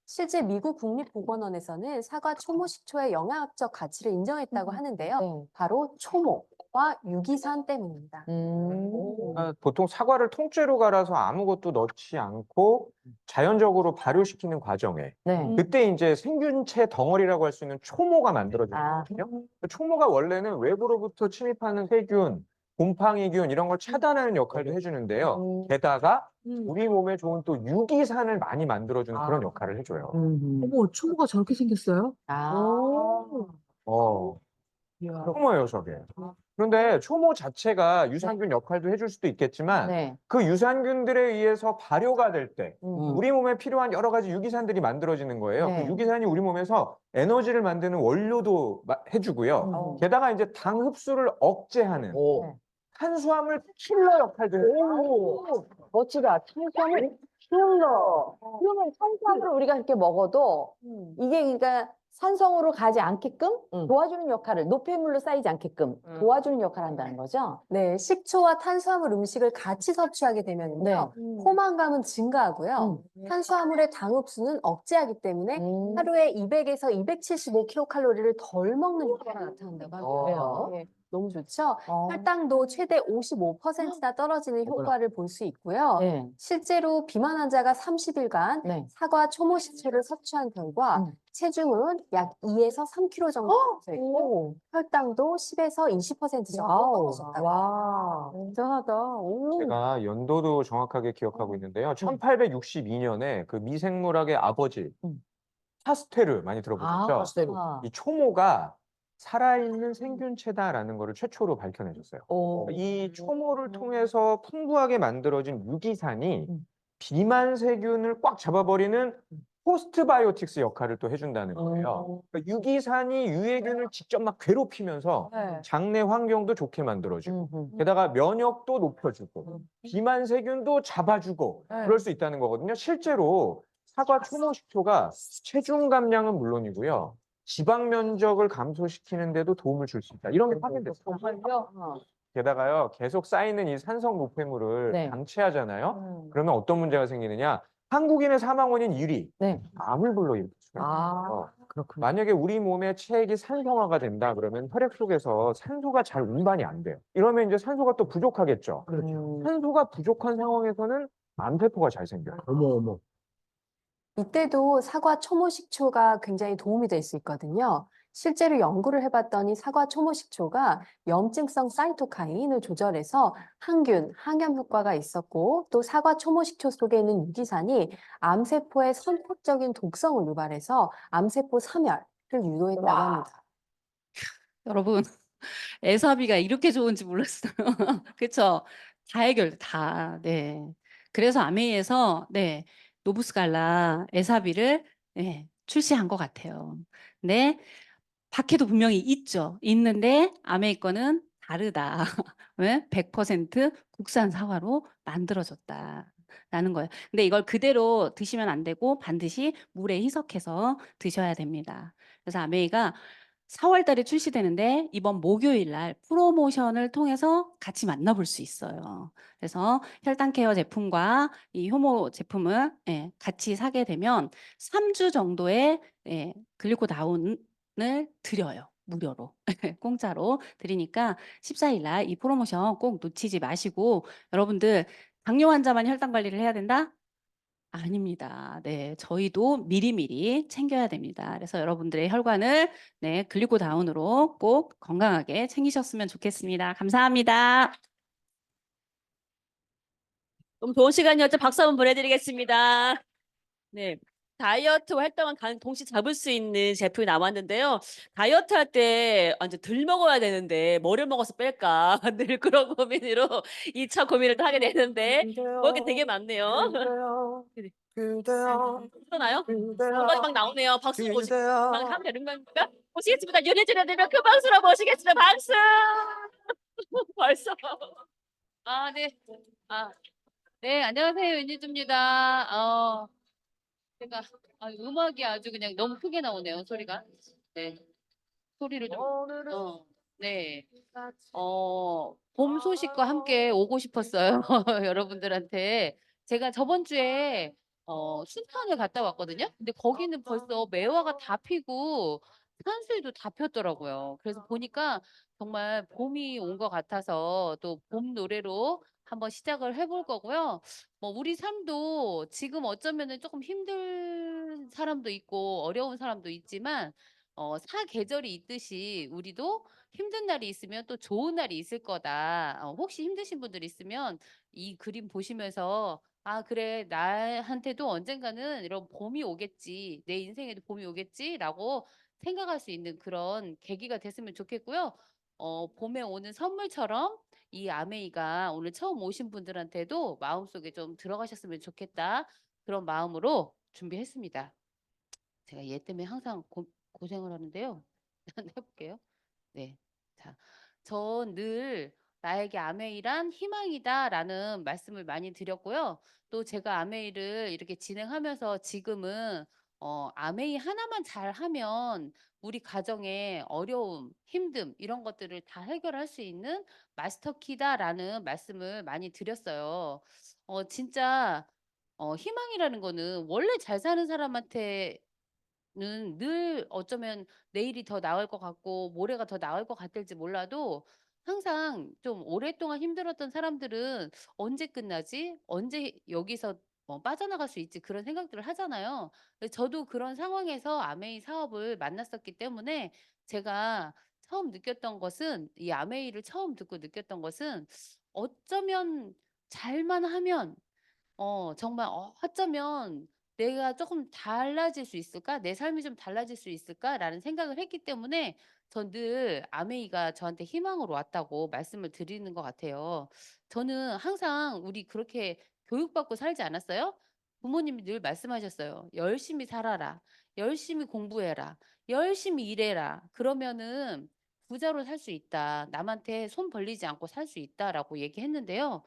실제 미국 국립보건원에서는 사과 초모 식초의 영양학적 가치를 인정했다고 하는데요. 네. 바로 초모와 유기산 때문입니다. 보통 사과를 통째로 갈아서 아무것도 넣지 않고 자연적으로 발효시키는 과정에 네. 그때 이제 생균체 덩어리라고 할 수 있는 초모가 만들어지거든요. 초모가 원래는 외부로부터 침입하는 세균, 곰팡이균 이런 걸 차단하는 역할도 해주는데요. 게다가 우리 몸에 좋은 또 유기산을 많이 만들어주는 그런 역할을 해줘요. 어머, 초모가 저렇게 생겼어요? 초모예요, 저게. 그런데 초모 자체가 유산균 역할도 해줄 수도 있겠지만 네. 그 유산균들에 의해서 발효가 될 때 음. 우리 몸에 필요한 여러 가지 유기산들이 만들어지는 거예요. 네. 그 유기산이 우리 몸에서 에너지를 만드는 원료도 해주고요. 게다가 이제 당 흡수를 억제하는 네. 탄수화물 킬러 역할도 해요. 멋지다. 탄수화물 킬러. 그러면 탄수화물을 우리가 이렇게 먹어도 이게 그러니까 산성으로 가지 않게끔 도와주는 역할을 노폐물로 쌓이지 않게끔 도와주는 역할을 한다는 거죠. 네, 식초와 탄수화물 음식을 같이 섭취하게 되면요. 포만감은 증가하고요. 탄수화물의 당 흡수는 억제하기 때문에 하루에 200에서 275kcal를 덜 먹는 효과가 나타난다고 하고요. 네, 너무 좋죠? 혈당도 최대 55%나 떨어지는 효과를 볼 수 있고요. 네. 실제로 비만 환자가 30일간 네. 사과 초모 식초를 섭취한 결과 체중은 약 2에서 3kg 정도 감소했고 혈당도 10에서 20% 정도 떨어졌다고. 와, 대단하다. 제가 연도도 정확하게 기억하고 있는데요. 1862년에 그 미생물학의 아버지 파스테르 많이 들어보셨죠? 이 초모가 살아있는 생균체다라는 것을 최초로 밝혀내셨어요. 이 초모를 통해서 풍부하게 만들어진 유기산이 비만 세균을 꽉 잡아버리는 포스트바이오틱스 역할을 또 해준다는 거예요. 그러니까 유기산이 유해균을 직접 막 괴롭히면서 장내 환경도 좋게 만들어주고 게다가 면역도 높여주고 비만 세균도 잡아주고 그럴 수 있다는 거거든요. 실제로 사과 초모 식초가 체중 감량은 물론이고요. 지방 면적을 감소시키는 데도 도움을 줄 수 있다. 이런 게 확인됐어요. 게다가요, 계속 쌓이는 이 산성 노폐물을 네. 방치하잖아요. 그러면 어떤 문제가 생기느냐? 한국인의 사망 원인 1위. 네. 암을 불러일으킬 수가 있어요. 만약에 우리 몸의 체액이 산성화가 된다 그러면 혈액 속에서 산소가 잘 운반이 안 돼요. 이러면 이제 산소가 또 부족하겠죠. 산소가 부족한 상황에서는 암세포가 잘 생겨요. 이때도 사과 초모 식초가 굉장히 도움이 될 수 있거든요. 실제로 연구를 해봤더니 사과 초모 식초가 염증성 사이토카인을 조절해서 항균, 항염 효과가 있었고 또 사과 초모 식초 속에 있는 유기산이 암세포의 선택적인 독성을 유발해서 암세포 사멸을 유도했다고 합니다. 여러분, 에사비가 이렇게 좋은지 몰랐어요. 그쵸? 다 해결, 다. 네. 그래서 아메이에서, 네, 노부스갈라 에사비를 네, 출시한 것 같아요. 근데 밖에도 분명히 있죠. 있는데 아메이 거는 다르다. 왜? 100% 국산 사과로 만들어졌다라는 거예요. 근데 이걸 그대로 드시면 안 되고 반드시 물에 희석해서 드셔야 됩니다. 그래서 아메이가 4월 달에 출시되는데 이번 목요일 날 프로모션을 통해서 같이 만나볼 수 있어요. 그래서 혈당 케어 제품과 이 효모 제품을 같이 사게 되면 3주 정도의 글리코다운을 드려요. 무료로. 공짜로 드리니까 14일 날 이 프로모션 꼭 놓치지 마시고 여러분들 당뇨 환자만 혈당 관리를 해야 된다? 아닙니다. 네, 저희도 미리미리 챙겨야 됩니다. 그래서 여러분들의 혈관을 글리코다운으로 꼭 건강하게 챙기셨으면 좋겠습니다. 감사합니다. 너무 좋은 시간이었죠. 박수 한번 보내드리겠습니다. 네. 다이어트 활동을 동시 잡을 수 있는 제품이 남았는데요. 다이어트 할 때 완전 덜 먹어야 되는데 뭐를 먹어서 뺄까 늘 그런 고민으로 2차 고민을 하게 되는데 먹을 게 되게 많네요. 그러나요? 정답이 막 나오네요. 박수 막 하면 되는 겁니까? 보시겠습니다. 윤희진의 대표 큰 박수로 모시겠습니다. 박수! 벌써. 아, 네. 네, 안녕하세요. 윤희주입니다. 제가 음악이 아주 그냥 너무 크게 나오네요, 소리가. 네. 소리를 좀 네. 봄 소식과 함께 오고 싶었어요. 여러분들한테. 제가 저번 주에 순천을 갔다 왔거든요. 근데 거기는 벌써 매화가 다 피고 산수유도 다 폈더라고요. 그래서 보니까 정말 봄이 온 것 같아서 또 봄 노래로 한번 시작을 해볼 거고요. 뭐 우리 삶도 지금 어쩌면은 조금 힘든 사람도 있고 어려운 사람도 있지만 사계절이 있듯이 우리도 힘든 날이 있으면 또 좋은 날이 있을 거다. 혹시 힘드신 분들 있으면 이 그림 보시면서 아, 그래, 나한테도 언젠가는 이런 봄이 오겠지. 내 인생에도 봄이 오겠지라고 생각할 수 있는 그런 계기가 됐으면 좋겠고요. 봄에 오는 선물처럼 이 아메이가 오늘 처음 오신 분들한테도 마음속에 좀 들어가셨으면 좋겠다. 그런 마음으로 준비했습니다. 제가 얘 때문에 항상 고생을 하는데요. 해볼게요. 네. 자, 전 늘 나에게 아메이란 희망이다라는 말씀을 많이 드렸고요. 또 제가 아메이를 이렇게 진행하면서 지금은 아메이 하나만 잘하면 우리 가정의 어려움, 힘듦 이런 것들을 다 해결할 수 있는 마스터키다라는 말씀을 많이 드렸어요. 진짜 희망이라는 거는 원래 잘 사는 사람한테 는 늘 어쩌면 내일이 더 나을 것 같고 모레가 더 나을 것 같을지 몰라도 항상 좀 오랫동안 힘들었던 사람들은 '언제 끝나지? 언제 여기서 빠져나갈 수 있지?' 그런 생각들을 하잖아요. 근데 저도 그런 상황에서 아메이 사업을 만났었기 때문에 제가 처음 느꼈던 것은 이 아메이를 처음 듣고 느꼈던 것은 어쩌면 잘만 하면 정말 어쩌면 '내가 조금 달라질 수 있을까? 내 삶이 좀 달라질 수 있을까?'라는 생각을 했기 때문에 전 늘 아메이가 저한테 희망으로 왔다고 말씀을 드리는 것 같아요. 저는 항상 우리 그렇게 교육받고 살지 않았어요? 부모님이 늘 말씀하셨어요. "열심히 살아라. 열심히 공부해라. 열심히 일해라. 그러면은 부자로 살 수 있다. 남한테 손 벌리지 않고 살 수 있다."라고 얘기했는데요.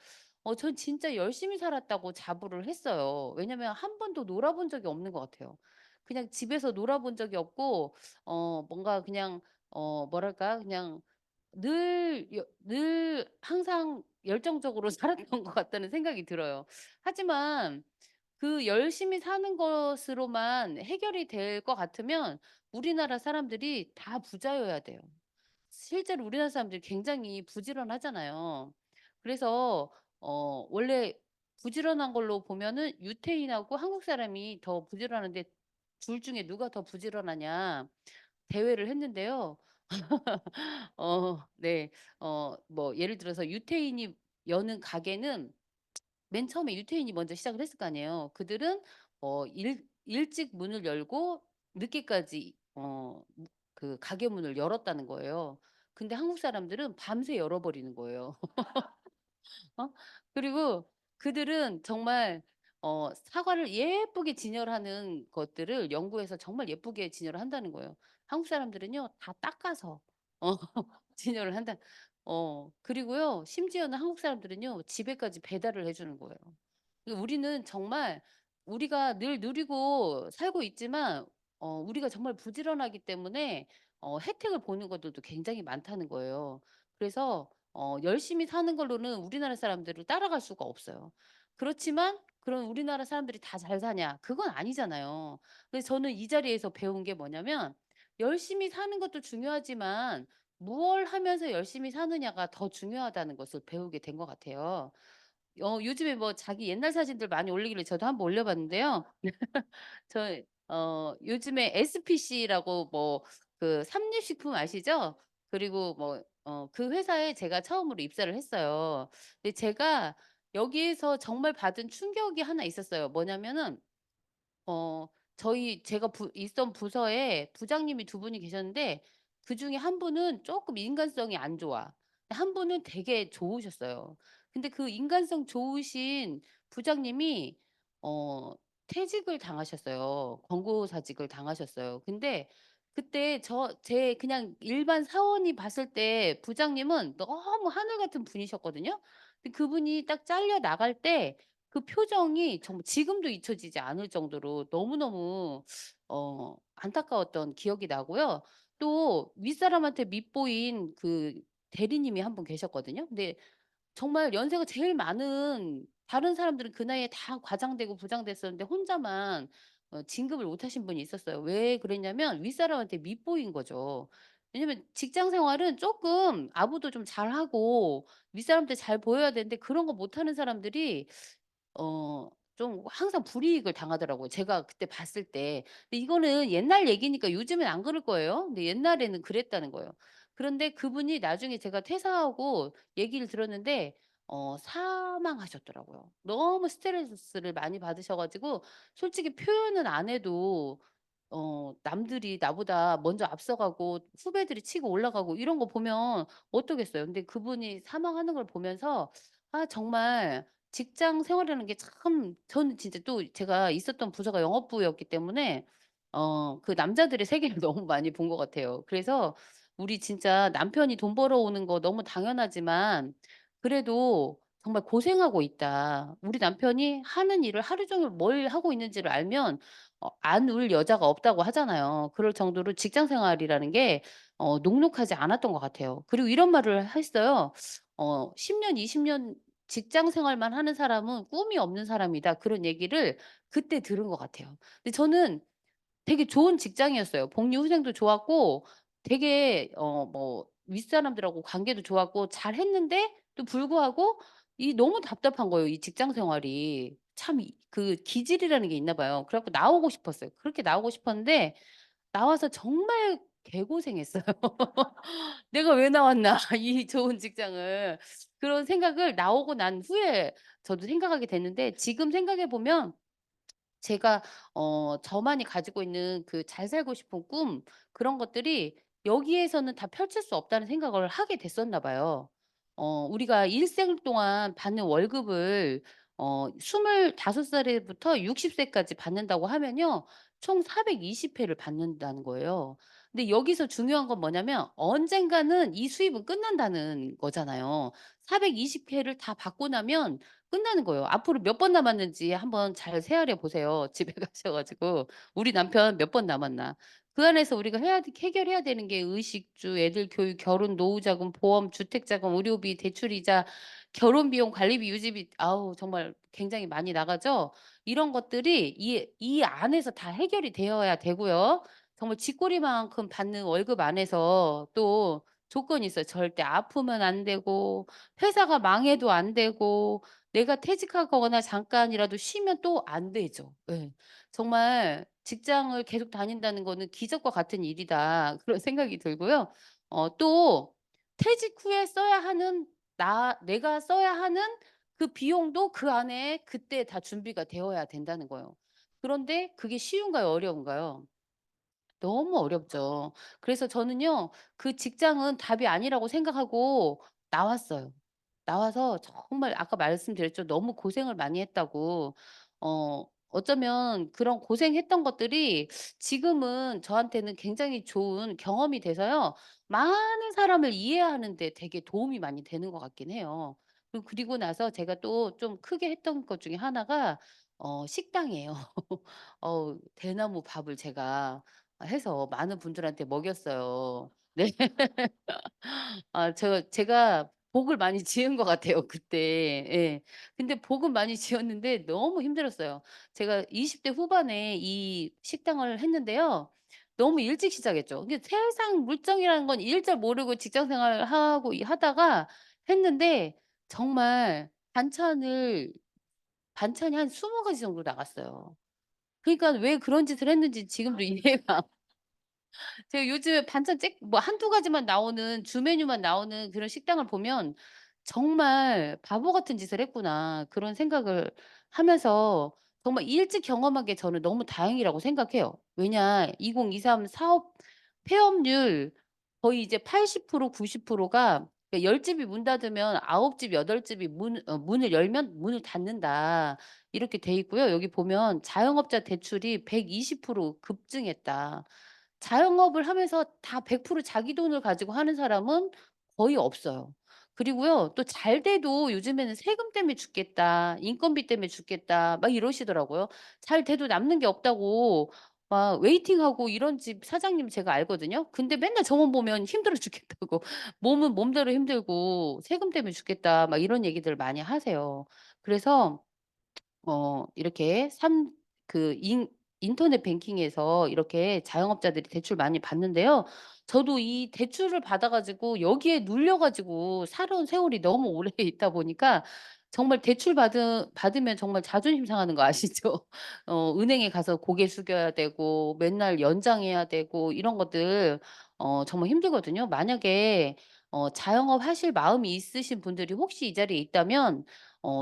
전 진짜 열심히 살았다고 자부를 했어요. 왜냐면 한 번도 놀아본 적이 없는 것 같아요. 그냥 집에서 놀아본 적이 없고 뭔가 그냥 뭐랄까 그냥 늘 항상 열정적으로 살았던 것 같다는 생각이 들어요. 하지만 그 열심히 사는 것으로만 해결이 될 것 같으면 우리나라 사람들이 다 부자여야 돼요. 실제로 우리나라 사람들이 굉장히 부지런하잖아요. 그래서 원래 부지런한 걸로 보면은 유태인하고 한국 사람이 더 부지런한데 둘 중에 누가 더 부지런하냐 대회를 했는데요. 네. 뭐 예를 들어서 유태인이 여는 가게는 맨 처음에 유태인이 먼저 시작을 했을 거 아니에요. 그들은 일찍 문을 열고 늦게까지 그 가게 문을 열었다는 거예요. 근데 한국 사람들은 밤새 열어버리는 거예요. 어? 그리고 그들은 정말 사과를 예쁘게 진열하는 것들을 연구해서 정말 예쁘게 진열을 한다는 거예요. 한국 사람들은요 다 닦아서 어 진열을 한다. 그리고요 심지어는 한국 사람들은요 집에까지 배달을 해 주는 거예요. 우리는 정말 우리가 늘 누리고 살고 있지만 우리가 정말 부지런하기 때문에 혜택을 보는 것들도 굉장히 많다는 거예요. 그래서 열심히 사는 걸로는 우리나라 사람들을 따라갈 수가 없어요. 그렇지만 그런 우리나라 사람들이 다 잘 사냐? 그건 아니잖아요. 그래서 저는 이 자리에서 배운 게 뭐냐면 열심히 사는 것도 중요하지만 무얼 하면서 열심히 사느냐가 더 중요하다는 것을 배우게 된 것 같아요. 요즘에 뭐 자기 옛날 사진들 많이 올리길래 저도 한번 올려봤는데요. 저 요즘에 SPC라고 뭐 그 삼립식품 아시죠? 그리고 뭐 그 회사에 제가 처음으로 입사를 했어요. 근데 제가 여기에서 정말 받은 충격이 하나 있었어요. 뭐냐면은 어 제가 있던 부서에 부장님이 두 분이 계셨는데 그중에 한 분은 조금 인간성이 안 좋아. 한 분은 되게 좋으셨어요. 근데 그 인간성 좋으신 부장님이 어 퇴직을 당하셨어요. 권고사직을 당하셨어요. 근데 그때 제 그냥 일반 사원이 봤을 때 부장님은 너무 하늘 같은 분이셨거든요. 근데 그분이 딱 잘려 나갈 때 그 표정이 정말 지금도 잊혀지지 않을 정도로 너무너무 안타까웠던 기억이 나고요. 또 윗사람한테 밉보인 그 대리님이 한 분 계셨거든요. 근데 정말 연세가 제일 많은 다른 사람들은 그 나이에 다 과장되고 부장됐었는데 혼자만 진급을 못 하신 분이 있었어요. 왜 그랬냐면 윗사람한테 밉보인 거죠. 왜냐면 직장 생활은 쪼끔 아부도 좀 잘하고 윗사람한테 잘 보여야 되는데 그런 거 못하는 사람들이 좀 항상 불이익을 당하더라고요, 제가 그때 봤을 때. 근데 이거는 옛날 얘기니까 요즘엔 안 그럴 거예요. 근데 옛날에는 그랬다는 거예요. 그런데 그분이 나중에 제가 퇴사하고 얘기를 들었는데 사망하셨더라고요. 너무 스트레스를 많이 받으셔 가지고 솔직히 표현은 안 해도 남들이 나보다 먼저 앞서가고 후배들이 치고 올라가고 이런 거 보면 어떠겠어요. 근데 그분이 사망하는 걸 보면서 아 정말 직장 생활이라는 게 참 저는 진짜 또 제가 있었던 부서가 영업부였기 때문에 그 남자들의 세계를 너무 많이 본 것 같아요. 그래서 우리 진짜 남편이 돈 벌어오는 거 너무 당연하지만 그래도 정말 고생하고 있다. 우리 남편이 하는 일을 하루 종일 뭘 하고 있는지를 알면 안 울 여자가 없다고 하잖아요. 그럴 정도로 직장 생활이라는 게 녹록하지 않았던 것 같아요. 그리고 이런 말을 했어요. 10 년, 20년 직장 생활만 하는 사람은 꿈이 없는 사람이다. 그런 얘기를 그때 들은 것 같아요. 근데 저는 되게 좋은 직장이었어요. 복리 후생도 좋았고 되게 뭐 윗사람들하고 관계도 좋았고 잘했는데 또 불구하고 너무 답답한 거예요, 이 직장 생활이. 참 그 기질이라는 게 있나 봐요. 그래 갖고 나오고 싶었어요. 그렇게 나오고 싶었는데 나와서 정말 개고생했어요. '내가 왜 나왔나 이 좋은 직장을.' 그런 생각을 나오고 난 후에 저도 생각하게 됐는데 지금 생각해 보면 제가 저만이 가지고 있는 그 잘 살고 싶은 꿈 그런 것들이 여기에서는 다 펼칠 수 없다는 생각을 하게 됐었나 봐요. 우리가 일생 동안 받는 월급을 25 살에부터 60 세까지 받는다고 하면요. 총 420 회를 받는다는 거예요. 근데 여기서 중요한 건 뭐냐면 언젠가는 이 수입은 끝난다는 거잖아요. 420 회를 다 받고 나면 끝나는 거예요. 앞으로 몇 번 남았는지 한번 잘 세알해 보세요. 집에 가셔 가지고 우리 남편 몇 번 남았나. 그 안에서 우리가 해결해야 되는 게 의식주, 애들 교육, 결혼, 노후자금, 보험, 주택자금, 의료비, 대출이자, 결혼비용, 관리비, 유지비 아우 정말 굉장히 많이 나가죠. 이런 것들이 이 안에서 다 해결이 되어야 되고요. 정말 쥐꼬리만큼 받는 월급 안에서 또 조건이 있어요. 절대 아프면 안 되고 회사가 망해도 안 되고 내가 퇴직하거나 잠깐이라도 쉬면 또 안 되죠. 예. 정말 '직장을 계속 다닌다는 거는 기적과 같은 일이다.' 그런 생각이 들고요. 또 퇴직 후에 써야 하는 내가 써야 하는 그 비용도 그 안에 그때 다 준비가 되어야 된다는 거예요. 그런데 그게 쉬운가요? 어려운가요? 너무 어렵죠. 그래서 저는요. 그 직장은 답이 아니라고 생각하고 나왔어요. 나와서 정말 아까 말씀드렸죠. 너무 고생을 많이 했다고. 어쩌면 그런 고생했던 것들이 지금은 저한테는 굉장히 좋은 경험이 돼서요. 많은 사람을 이해하는 데 되게 도움이 많이 되는 것 같긴 해요. 그리고 나서 제가 또 좀 크게 했던 것 중에 하나가 식당이에요. 대나무 밥을 제가 해서 많은 분들한테 먹였어요. 네. 제가 복을 많이 지은 것 같아요 그때. 예. 근데 복은 많이 지었는데 너무 힘들었어요. 제가 20대 후반에 이 식당을 했는데요. 너무 일찍 시작했죠. 이게 세상 물정이라는 건 일잘 모르고 직장 생활하고 하다가 했는데 정말 반찬이 한 20 가지 정도 나갔어요. 그러니까 왜 그런 짓을 했는지 지금도 이해가 제가 요즘에 반찬 뭐 한두 가지만 나오는 주 메뉴만 나오는 그런 식당을 보면 '정말 바보 같은 짓을 했구나.' 그런 생각을 하면서 정말 일찍 경험한 게 저는 너무 다행이라고 생각해요. 왜냐 2023 사업 폐업률 거의 이제 80% 90%가 10 집이 문 닫으면 9 집, 8 집이 문을 열면 문을 닫는다. 이렇게 돼 있고요. 여기 보면 자영업자 대출이 120% 급증했다. 자영업을 하면서 다 100% 자기 돈을 가지고 하는 사람은 거의 없어요. 그리고요. 또 잘 돼도 요즘에는 "세금 때문에 죽겠다. 인건비 때문에 죽겠다." 막 이러시더라고요. 잘 돼도 남는 게 없다고 막 웨이팅하고 이런 집 사장님 제가 알거든요. 근데 맨날 저만 보면 힘들어 죽겠다고 몸은 몸대로 힘들고 "세금 때문에 죽겠다." 막 이런 얘기들 많이 하세요. 그래서 이렇게 인터넷 뱅킹에서 이렇게 자영업자들이 대출 많이 받는데요. 저도 이 대출을 받아 가지고 여기에 눌려 가지고 살아온 세월이 너무 오래 있다 보니까 정말 대출 받으면 정말 자존심 상하는 거 아시죠? 은행에 가서 고개 숙여야 되고 맨날 연장해야 되고 이런 것들 정말 힘들거든요. 만약에 자영업 하실 마음이 있으신 분들이 혹시 이 자리에 있다면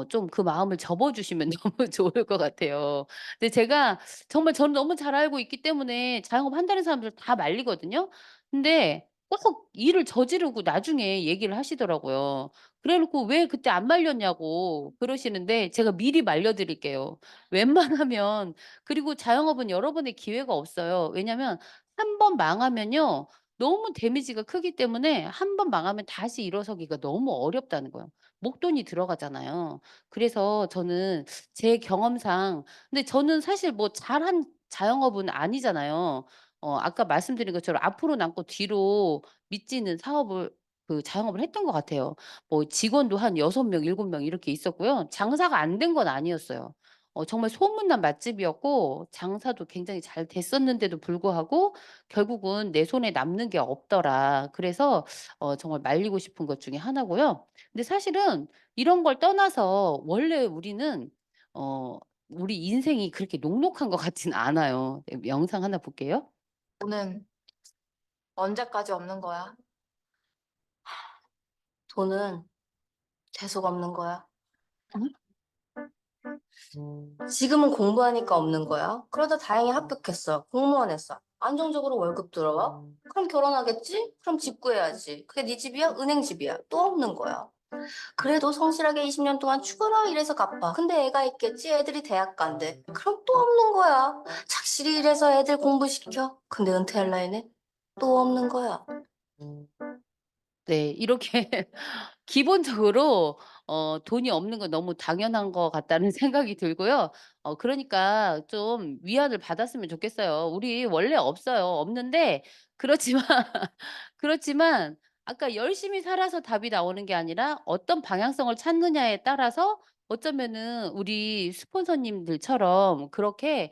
좀 그 마음을 접어 주시면 너무 좋을 것 같아요. 근데 제가 정말 저는 너무 잘 알고 있기 때문에 자영업 한다는 사람들 다 말리거든요. 근데 꼭 일을 저지르고 나중에 얘기를 하시더라고요. 그래 놓고 "왜 그때 안 말렸냐."고 그러시는데 제가 미리 말려 드릴게요. 웬만하면 그리고 자영업은 여러 번의 기회가 없어요. 왜냐면 한 번 망하면요. 너무 데미지가 크기 때문에 한 번 망하면 다시 일어서기가 너무 어렵다는 거예요. 목돈이 들어가잖아요. 그래서 저는 제 경험상 근데 저는 사실 뭐 잘한 자영업은 아니잖아요. 아까 말씀드린 것처럼 앞으로 남고 뒤로 미치는 자영업을 했던 것 같아요. 뭐 직원도 한 6 명, 7명 이렇게 있었고요. 장사가 안 된 건 아니었어요. 정말 소문난 맛집이었고 장사도 굉장히 잘 됐었는데도 불구하고 결국은 '내 손에 남는 게 없더라.' 그래서 정말 말리고 싶은 것 중에 하나고요. 근데 사실은 이런 걸 떠나서 원래 우리는 어 우리 인생이 그렇게 녹록한 것 같진 않아요. 영상 하나 볼게요. 돈은 언제까지 없는 거야? 돈은 계속 없는 거야. 지금은 공부하니까 없는 거야. 그러다 다행히 합격했어. 공무원 했어. 안정적으로 월급 들어와. 그럼 결혼하겠지? 그럼 집 구해야지. 그게 네 집이야? 은행 집이야. 또 없는 거야. 그래도 성실하게 20년 동안 죽어라 일해서 갚아. 근데 애가 있겠지? 애들이 대학 간대. 그럼 또 없는 거야. 착실히 일해서 애들 공부시켜. 근데 은퇴할 나이네? 또 없는 거야. 네. 이렇게 기본적으로 돈이 없는 건 너무 당연한 것 같다는 생각이 들고요. 그러니까 좀 위안을 받았으면 좋겠어요. 우리 원래 없어요. 없는데 그렇지만 그렇지만 아까 열심히 살아서 답이 나오는 게 아니라 어떤 방향성을 찾느냐에 따라서 어쩌면은 우리 스폰서님들처럼 그렇게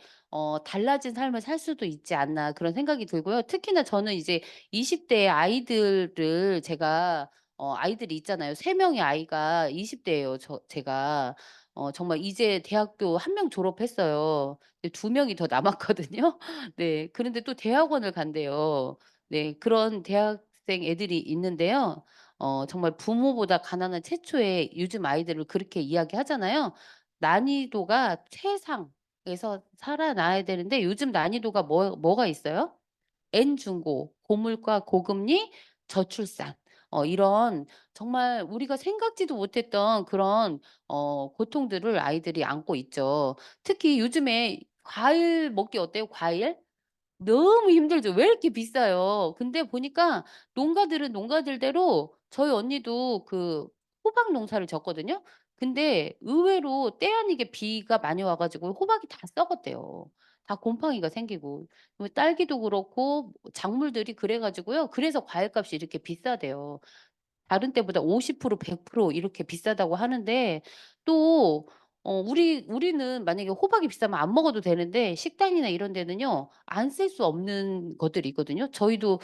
'달라진 삶을 살 수도 있지 않나.' 그런 생각이 들고요. 특히나 저는 이제 20대 아이들을 제가 아이들이 있잖아요. 3 명의 아이가 20 대예요. 제가. 정말 이제 대학교 1명 졸업했어요. 근데 2 명이 더 남았거든요. 네. 그런데 또 대학원을 간대요. 네. 그런 대학생 애들이 있는데요. 정말 부모보다 가난한 최초의 요즘 아이들을 그렇게 이야기하잖아요. 난이도가 최상에서 살아나야 되는데 요즘 난이도가 뭐가 있어요? N중고, 고물가, 고금리, 저출산. 이런 정말 우리가 생각지도 못했던 그런 고통들을 아이들이 안고 있죠. 특히 요즘에 과일 먹기 어때요? 과일? 너무 힘들죠. 왜 이렇게 비싸요. 근데 보니까 농가들은 농가들대로 저희 언니도 호박 농사를 졌거든요. 근데 의외로 때 아니게 비가 많이 와 가지고 호박이 다 썩었대요. 다 곰팡이가 생기고 뭐 딸기도 그렇고 작물들이 그래 가지고요. 그래서 과일값이 이렇게 비싸대요. 다른 때보다 50% 100% 이렇게 비싸다고 하는데 또 우리는 만약에 호박이 비싸면 안 먹어도 되는데 식당이나 이런 데는요. 안 쓸 수 없는 것들이 있거든요. 저희도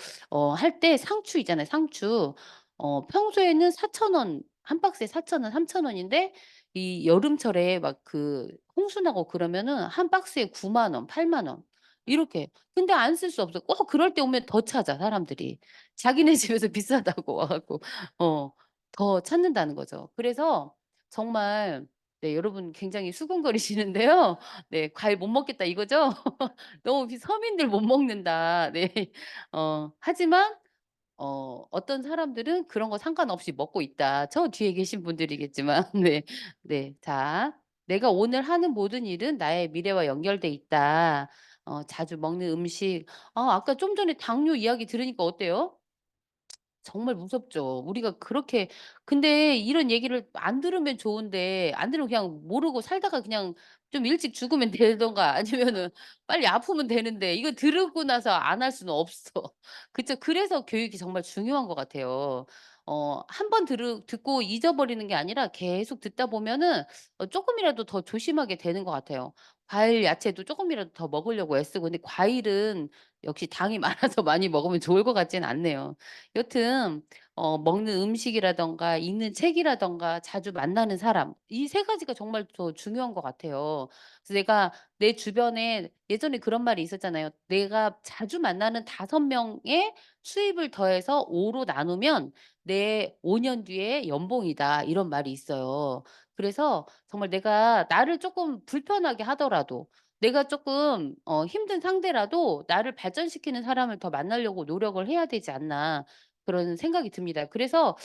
할 때 상추 있잖아요, 상추. 평소에는 4,000원 한 박스에 4,000원, 3,000원인데 이 여름철에 막 그 홍수 나고 그러면은 한 박스에 90,000원, 80,000원 이렇게. 근데 안 쓸 수 없어. 꼭 그럴 때 오면 더 찾아 사람들이. 자기네 집에서 비싸다고 와 갖고 어 더 찾는다는 거죠. 그래서 정말 네 여러분 굉장히 수군거리시는데요. 네 '과일 못 먹겠다.' 이거죠? 너무 서민들 못 먹는다. 네. 하지만 어떤 사람들은 그런 거 상관없이 먹고 있다. 저 뒤에 계신 분들이겠지만 네. 네. 자. "내가 오늘 하는 모든 일은 나의 미래와 연결돼 있다." 자주 먹는 음식 아까 좀 전에 당뇨 이야기 들으니까 어때요? 정말 무섭죠. 우리가 그렇게 근데 이런 얘기를 안 들으면 좋은데 안 들으면 그냥 모르고 살다가 그냥 좀 일찍 죽으면 되든가 아니면은 빨리 아프면 되는데 이거 들으고 나서 안 할 수는 없어. 그쵸. 그래서 교육이 정말 중요한 것 같아요. 한 번 듣고 잊어버리는 게 아니라 계속 듣다 보면은 쪼끔이라도 더 조심하게 되는 것 같아요. 과일, 야채도 쪼끔이라도 더 먹으려고 애쓰고 근데 과일은 역시 당이 많아서 많이 먹으면 좋을 것 같지는 않네요. 여튼 먹는 음식이라든가 읽는 책이라든가 자주 만나는 사람 이 세 가지가 정말 더 중요한 것 같아요. 그래서 내가 내 주변에 예전에 그런 말이 있었잖아요. "내가 자주 만나는 5명의 수입을 더해서 5로 나누면 내 5년 뒤의 연봉이다." 이런 말이 있어요. 그래서 정말 내가 나를 쪼끔 불편하게 하더라도 내가 쪼끔 힘든 상대라도 '나를 발전시키는 사람을 더 만나려고 노력을 해야 되지 않나.' 그런 생각이 듭니다. 그래서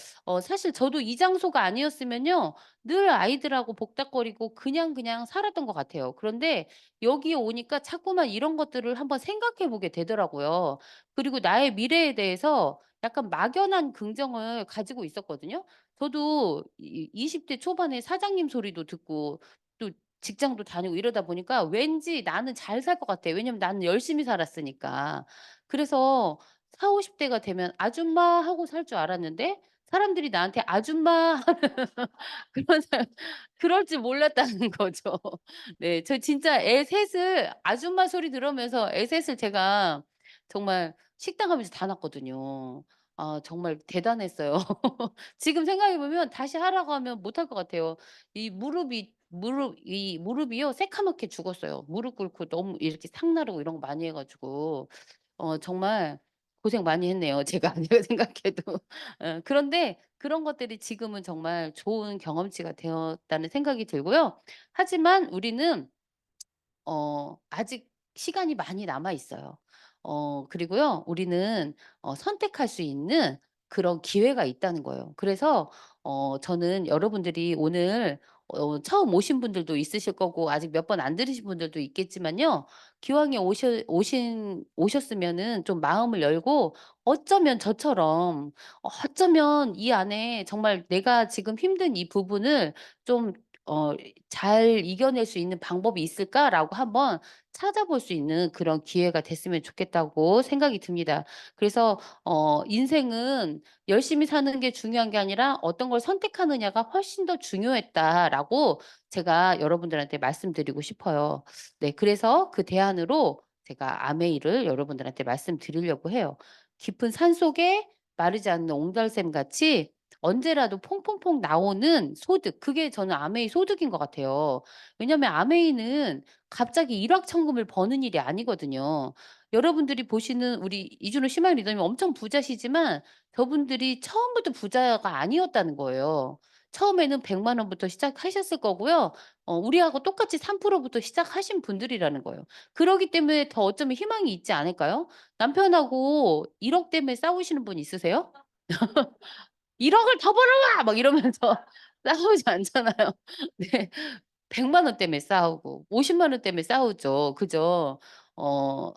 사실 저도 이 장소가 아니었으면요. 늘 아이들하고 복닥거리고 그냥 살았던 것 같아요. 그런데 여기에 오니까 자꾸만 이런 것들을 한번 생각해 보게 되더라고요. 그리고 나의 미래에 대해서 약간 막연한 긍정을 가지고 있었거든요. 저도 20대 초반에 사장님 소리도 듣고 또 직장도 다니고 이러다 보니까 왠지 '나는 잘 살 것 같아.' 왜냐면 나는 열심히 살았으니까. 그래서 40-50 대가 되면 '아줌마.' 하고 살 줄 알았는데 사람들이 나한테 "아줌마." 그런 사람 그럴 줄 몰랐다는 거죠. 네. 저 진짜 애 셋을 아줌마 소리 들으면서 애 셋을 제가 정말 식당 하면서 다 낳았거든요. 정말 대단했어요. 지금 생각해 보면 다시 하라고 하면 못할 것 같아요. 이 무릎이요 새카맣게 죽었어요. 무릎 꿇고 너무 이렇게 상 나르고 이런 거 많이 해 가지고 정말 고생 많이 했네요 제가 제가 생각해도. 그런데 그런 것들이 지금은 정말 좋은 경험치가 되었다는 생각이 들고요. 하지만 우리는 아직 시간이 많이 남아 있어요. 그리고요 우리는 선택할 수 있는 그런 기회가 있다는 거예요. 그래서 저는 여러분들이 오늘 처음 오신 분들도 있으실 거고 아직 몇 번 안 들으신 분들도 있겠지만요. 기왕에 오셨으면은 좀 마음을 열고 어쩌면 저처럼 어쩌면 이 안에 정말 내가 지금 힘든 이 부분을 좀 '잘 이겨낼 수 있는 방법이 있을까?'라고 한번 찾아볼 수 있는 그런 기회가 됐으면 좋겠다고 생각이 듭니다. 그래서 인생은 열심히 사는 게 중요한 게 아니라 어떤 걸 선택하느냐가 훨씬 더 중요했다라고 제가 여러분들한테 말씀드리고 싶어요. 네. 그래서 그 대안으로 제가 아메이를 여러분들한테 말씀드리려고 해요. 깊은 산속에 마르지 않는 옹달샘 같이 언제라도 퐁퐁퐁 나오는 소득 그게 저는 아메이 소득인 것 같아요. 왜냐하면 아메이는 갑자기 일확천금을 버는 일이 아니거든요. 여러분들이 보시는 우리 이준호 심한 리더님 엄청 부자시지만 저분들이 처음부터 부자가 아니었다는 거예요. 처음에는 100만 원부터 시작하셨을 거고요. 우리하고 똑같이 3% 부터 시작하신 분들이라는 거예요. 그러기 때문에 더 어쩌면 희망이 있지 않을까요? 남편하고 1억 때문에 싸우시는 분 있으세요? "1억을 더 벌어와!" 막 이러면서 싸우지 않잖아요. 네. 100만 원 때문에 싸우고 50만 원 때문에 싸우죠. 그죠? 어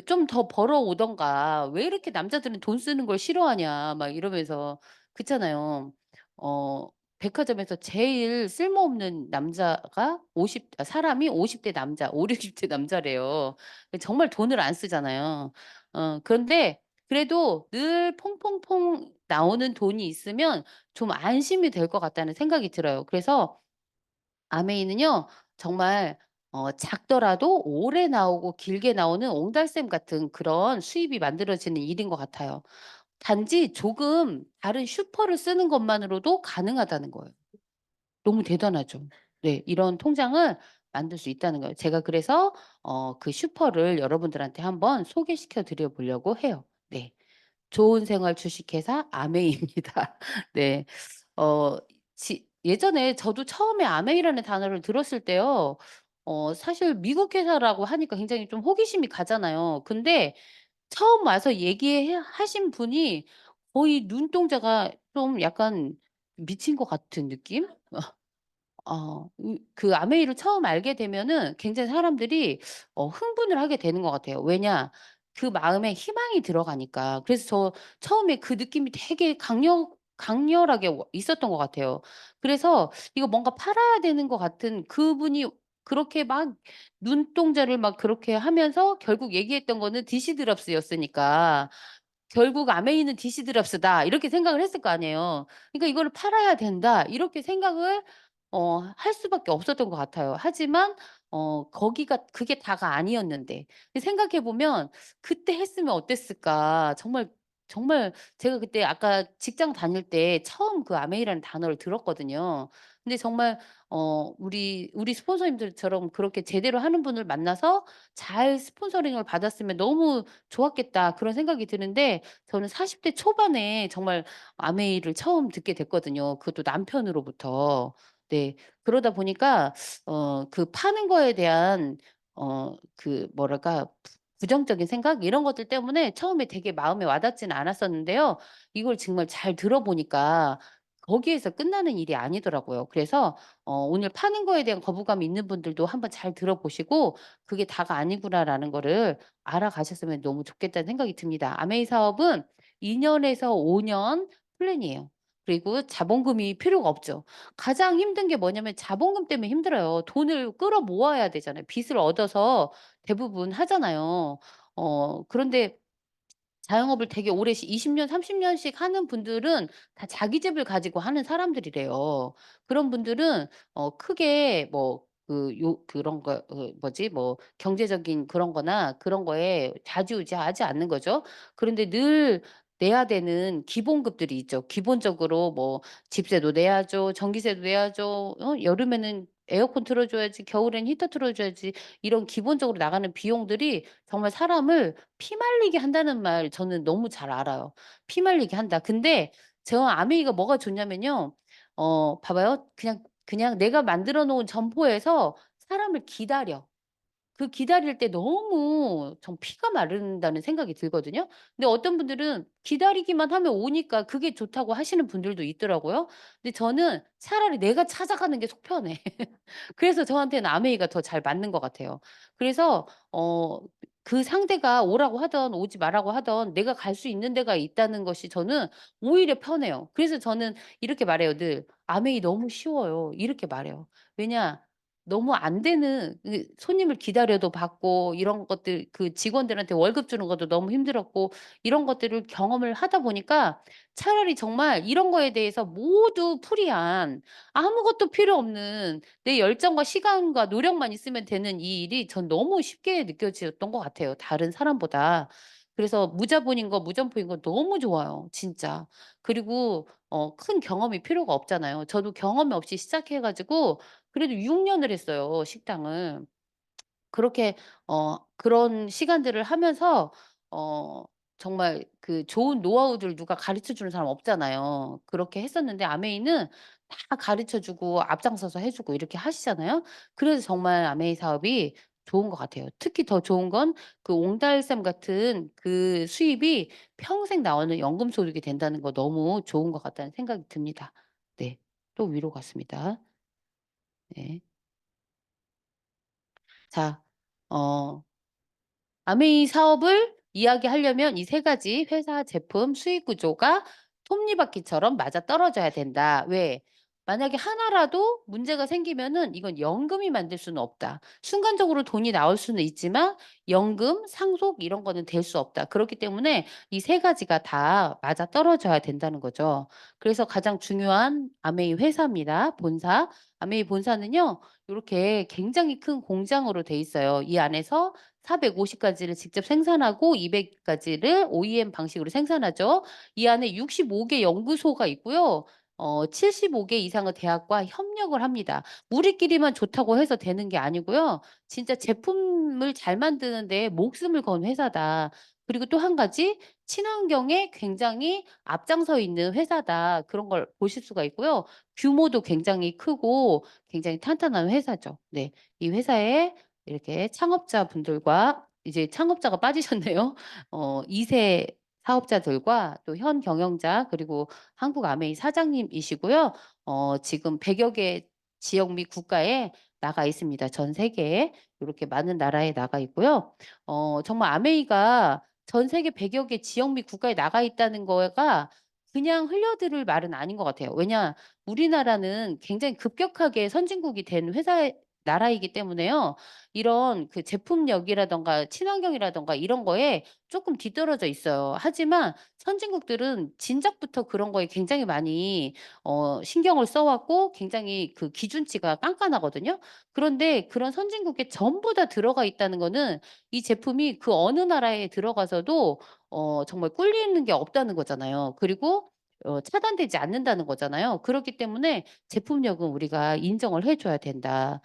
"좀 더 벌어오든가 왜 이렇게 남자들은 돈 쓰는 걸 싫어하냐." 막 이러면서 그렇잖아요. 어 백화점에서 제일 쓸모없는 남자가 사람이 50대 남자, 5, 60대 남자래요. 정말 돈을 안 쓰잖아요. 그런데 그래도 늘 퐁퐁퐁 나오는 돈이 있으면 좀 안심이 될 것 같다는 생각이 들어요. 그래서 아메이는요, 정말 작더라도 오래 나오고 길게 나오는 옹달샘 같은 그런 수입이 만들어지는 일인 것 같아요. 단지 조금 다른 슈퍼를 쓰는 것만으로도 가능하다는 거예요. 너무 대단하죠. 네. 이런 통장을 만들 수 있다는 거예요. 제가 그래서 그 슈퍼를 여러분들한테 한번 소개시켜 드려 보려고 해요. 네. 좋은 생활 주식회사 아메이입니다. 네. 어 예전에 저도 처음에 아메이라는 단어를 들었을 때요. 사실 미국 회사라고 하니까 굉장히 좀 호기심이 가잖아요. 근데 처음 와서 하신 분이 거의 눈동자가 좀 약간 미친 것 같은 느낌? 그 아메이를 처음 알게 되면은 굉장히 사람들이 흥분을 하게 되는 것 같아요. 왜냐? 그 마음에 희망이 들어가니까. 그래서 저 처음에 그 느낌이 되게 강렬하게 있었던 것 같아요. 그래서 이거 뭔가 팔아야 되는 것 같은 그분이 그렇게 막 눈동자를 막 그렇게 하면서 결국 얘기했던 거는 디시드럽스였으니까 '결국 아메이는 디시드럽스다.' 이렇게 생각을 했을 거 아니에요. 그러니까 '이거를 팔아야 된다.' 이렇게 생각을 할 수밖에 없었던 것 같아요. 하지만 그게 다가 아니었는데 생각해 보면 '그때 했으면 어땠을까.' 정말 제가 그때 아까 직장 다닐 때 처음 그 아메이라는 단어를 들었거든요. 근데 정말 우리 스폰서님들처럼 그렇게 제대로 하는 분을 만나서 잘 스폰서링을 받았으면 너무 좋았겠다 그런 생각이 드는데 저는 40대 초반에 정말 아메이를 처음 듣게 됐거든요. 그것도 남편으로부터. 네. 그러다 보니까 그 파는 거에 대한 그 뭐랄까 부정적인 생각 이런 것들 때문에 처음에 되게 마음에 와닿지는 않았었는데요. 이걸 정말 잘 들어 보니까 거기에서 끝나는 일이 아니더라고요. 그래서 오늘 파는 거에 대한 거부감이 있는 분들도 한번 잘 들어 보시고 '그게 다가 아니구나.'라는 거를 알아가셨으면 너무 좋겠다는 생각이 듭니다. 아메이 사업은 2 년에서 5년 플랜이에요. 그리고 자본금이 필요가 없죠. 가장 힘든 게 뭐냐면 자본금 때문에 힘들어요. 돈을 끌어 모아야 되잖아요. 빚을 얻어서 대부분 하잖아요. 그런데 자영업을 되게 오래 20년 30 년씩 하는 분들은 다 자기 집을 가지고 하는 사람들이래요. 그런 분들은 크게 뭐 그런 거 뭐지 뭐 경제적인 그런 거나 그런 거에 좌지우지하지 않는 거죠. 그런데 늘 내야 되는 기본급들이 있죠. 기본적으로 뭐 집세도 내야죠. 전기세도 내야죠. 여름에는 에어컨 틀어 줘야지. 겨울엔 히터 틀어 줘야지. 이런 기본적으로 나가는 비용들이 정말 사람을 피말리게 한다는 말 저는 너무 잘 알아요. 피말리게 한다. 근데 저 아메이가 뭐가 좋냐면요. 봐봐요. 그냥 내가 만들어 놓은 점포에서 사람을 기다려. 그 기다릴 때 너무 피가 마른다는 생각이 들거든요. 근데 어떤 분들은 기다리기만 하면 오니까 그게 좋다고 하시는 분들도 있더라고요. 근데 저는 차라리 내가 찾아가는 게 속 편해. 그래서 저한테는 아메이가 더 잘 맞는 것 같아요. 그래서 그 상대가 오라고 하든 오지 마라고 하든 내가 갈 수 있는 데가 있다는 것이 저는 오히려 편해요. 그래서 저는 이렇게 말해요 늘. "아메이 너무 쉬워요." 이렇게 말해요. 왜냐 너무 안 되는 손님을 기다려도 받고 이런 것들 그 직원들한테 월급 주는 것도 너무 힘들었고 이런 것들을 경험을 하다 보니까 차라리 정말 이런 거에 대해서 모두 프리한 아무것도 필요 없는 내 열정과 시간과 노력만 있으면 되는 이 일이 전 너무 쉽게 느껴졌던 것 같아요, 다른 사람보다. 그래서 무자본인 거 무점포인 거 너무 좋아요, 진짜. 그리고 큰 경험이 필요가 없잖아요. 저도 경험이 없이 시작해 가지고 그래도 6 년을 했어요, 식당을. 그렇게 그런 시간들을 하면서 어 정말 그 좋은 노하우들 누가 가르쳐 주는 사람 없잖아요. 그렇게 했었는데 아메이는 다 가르쳐 주고 앞장서서 해 주고 이렇게 하시잖아요. 그래서 정말 아메이 사업이 좋은 것 같아요. 특히 더 좋은 건 그 옹달샘 같은 그 수입이 평생 나오는 연금 소득이 된다는 거 너무 좋은 것 같다는 생각이 듭니다. 네. 또 위로 갔습니다. 네. 자, 어 아메이 사업을 이야기하려면 이 세 가지 회사 제품 수익 구조가 톱니바퀴처럼 맞아떨어져야 된다. 왜? 만약에 하나라도 문제가 생기면은 이건 연금이 만들 수는 없다. 순간적으로 돈이 나올 수는 있지만 연금, 상속 이런 거는 될 수 없다. 그렇기 때문에 이 세 가지가 다 맞아떨어져야 된다는 거죠. 그래서 가장 중요한 아메이 회사입니다. 본사. 아메이 본사는요. 요렇게 굉장히 큰 공장으로 돼 있어요. 이 안에서 450 가지를 직접 생산하고 200 가지를 OEM 방식으로 생산하죠. 이 안에 65개 연구소가 있고요. 75개 이상의 대학과 협력을 합니다. 우리끼리만 좋다고 해서 되는 게 아니고요. 진짜 제품을 잘 만드는 데 목숨을 건 회사다. 그리고 또 한 가지 친환경에 굉장히 앞장서 있는 회사다. 그런 걸 보실 수가 있고요. 규모도 굉장히 크고 굉장히 탄탄한 회사죠. 네. 이 회사에 이렇게 창업자분들과 이제 창업자가 빠지셨네요. 2세 사업자들과 또 현 경영자 그리고 한국 아메이 사장님이시고요. 지금 100여 개 지역 및 국가에 나가 있습니다. 전 세계에 요렇게 많은 나라에 나가 있고요. 정말 아메이가 전 세계 100여 개 지역 및 국가에 나가 있다는 거가 그냥 흘려들을 말은 아닌 것 같아요. 왜냐 우리나라는 굉장히 급격하게 선진국이 된 나라이기 때문에요. 이런 그 제품력이라든가 친환경이라든가 이런 거에 조금 뒤떨어져 있어요. 하지만 선진국들은 진작부터 그런 거에 굉장히 많이 신경을 써 왔고 굉장히 그 기준치가 깐깐하거든요. 그런데 그런 선진국에 전부 다 들어가 있다는 거는 이 제품이 그 어느 나라에 들어가서도 정말 꿀리는 게 없다는 거잖아요. 그리고 차단되지 않는다는 거잖아요. 그렇기 때문에 제품력은 우리가 인정을 해 줘야 된다.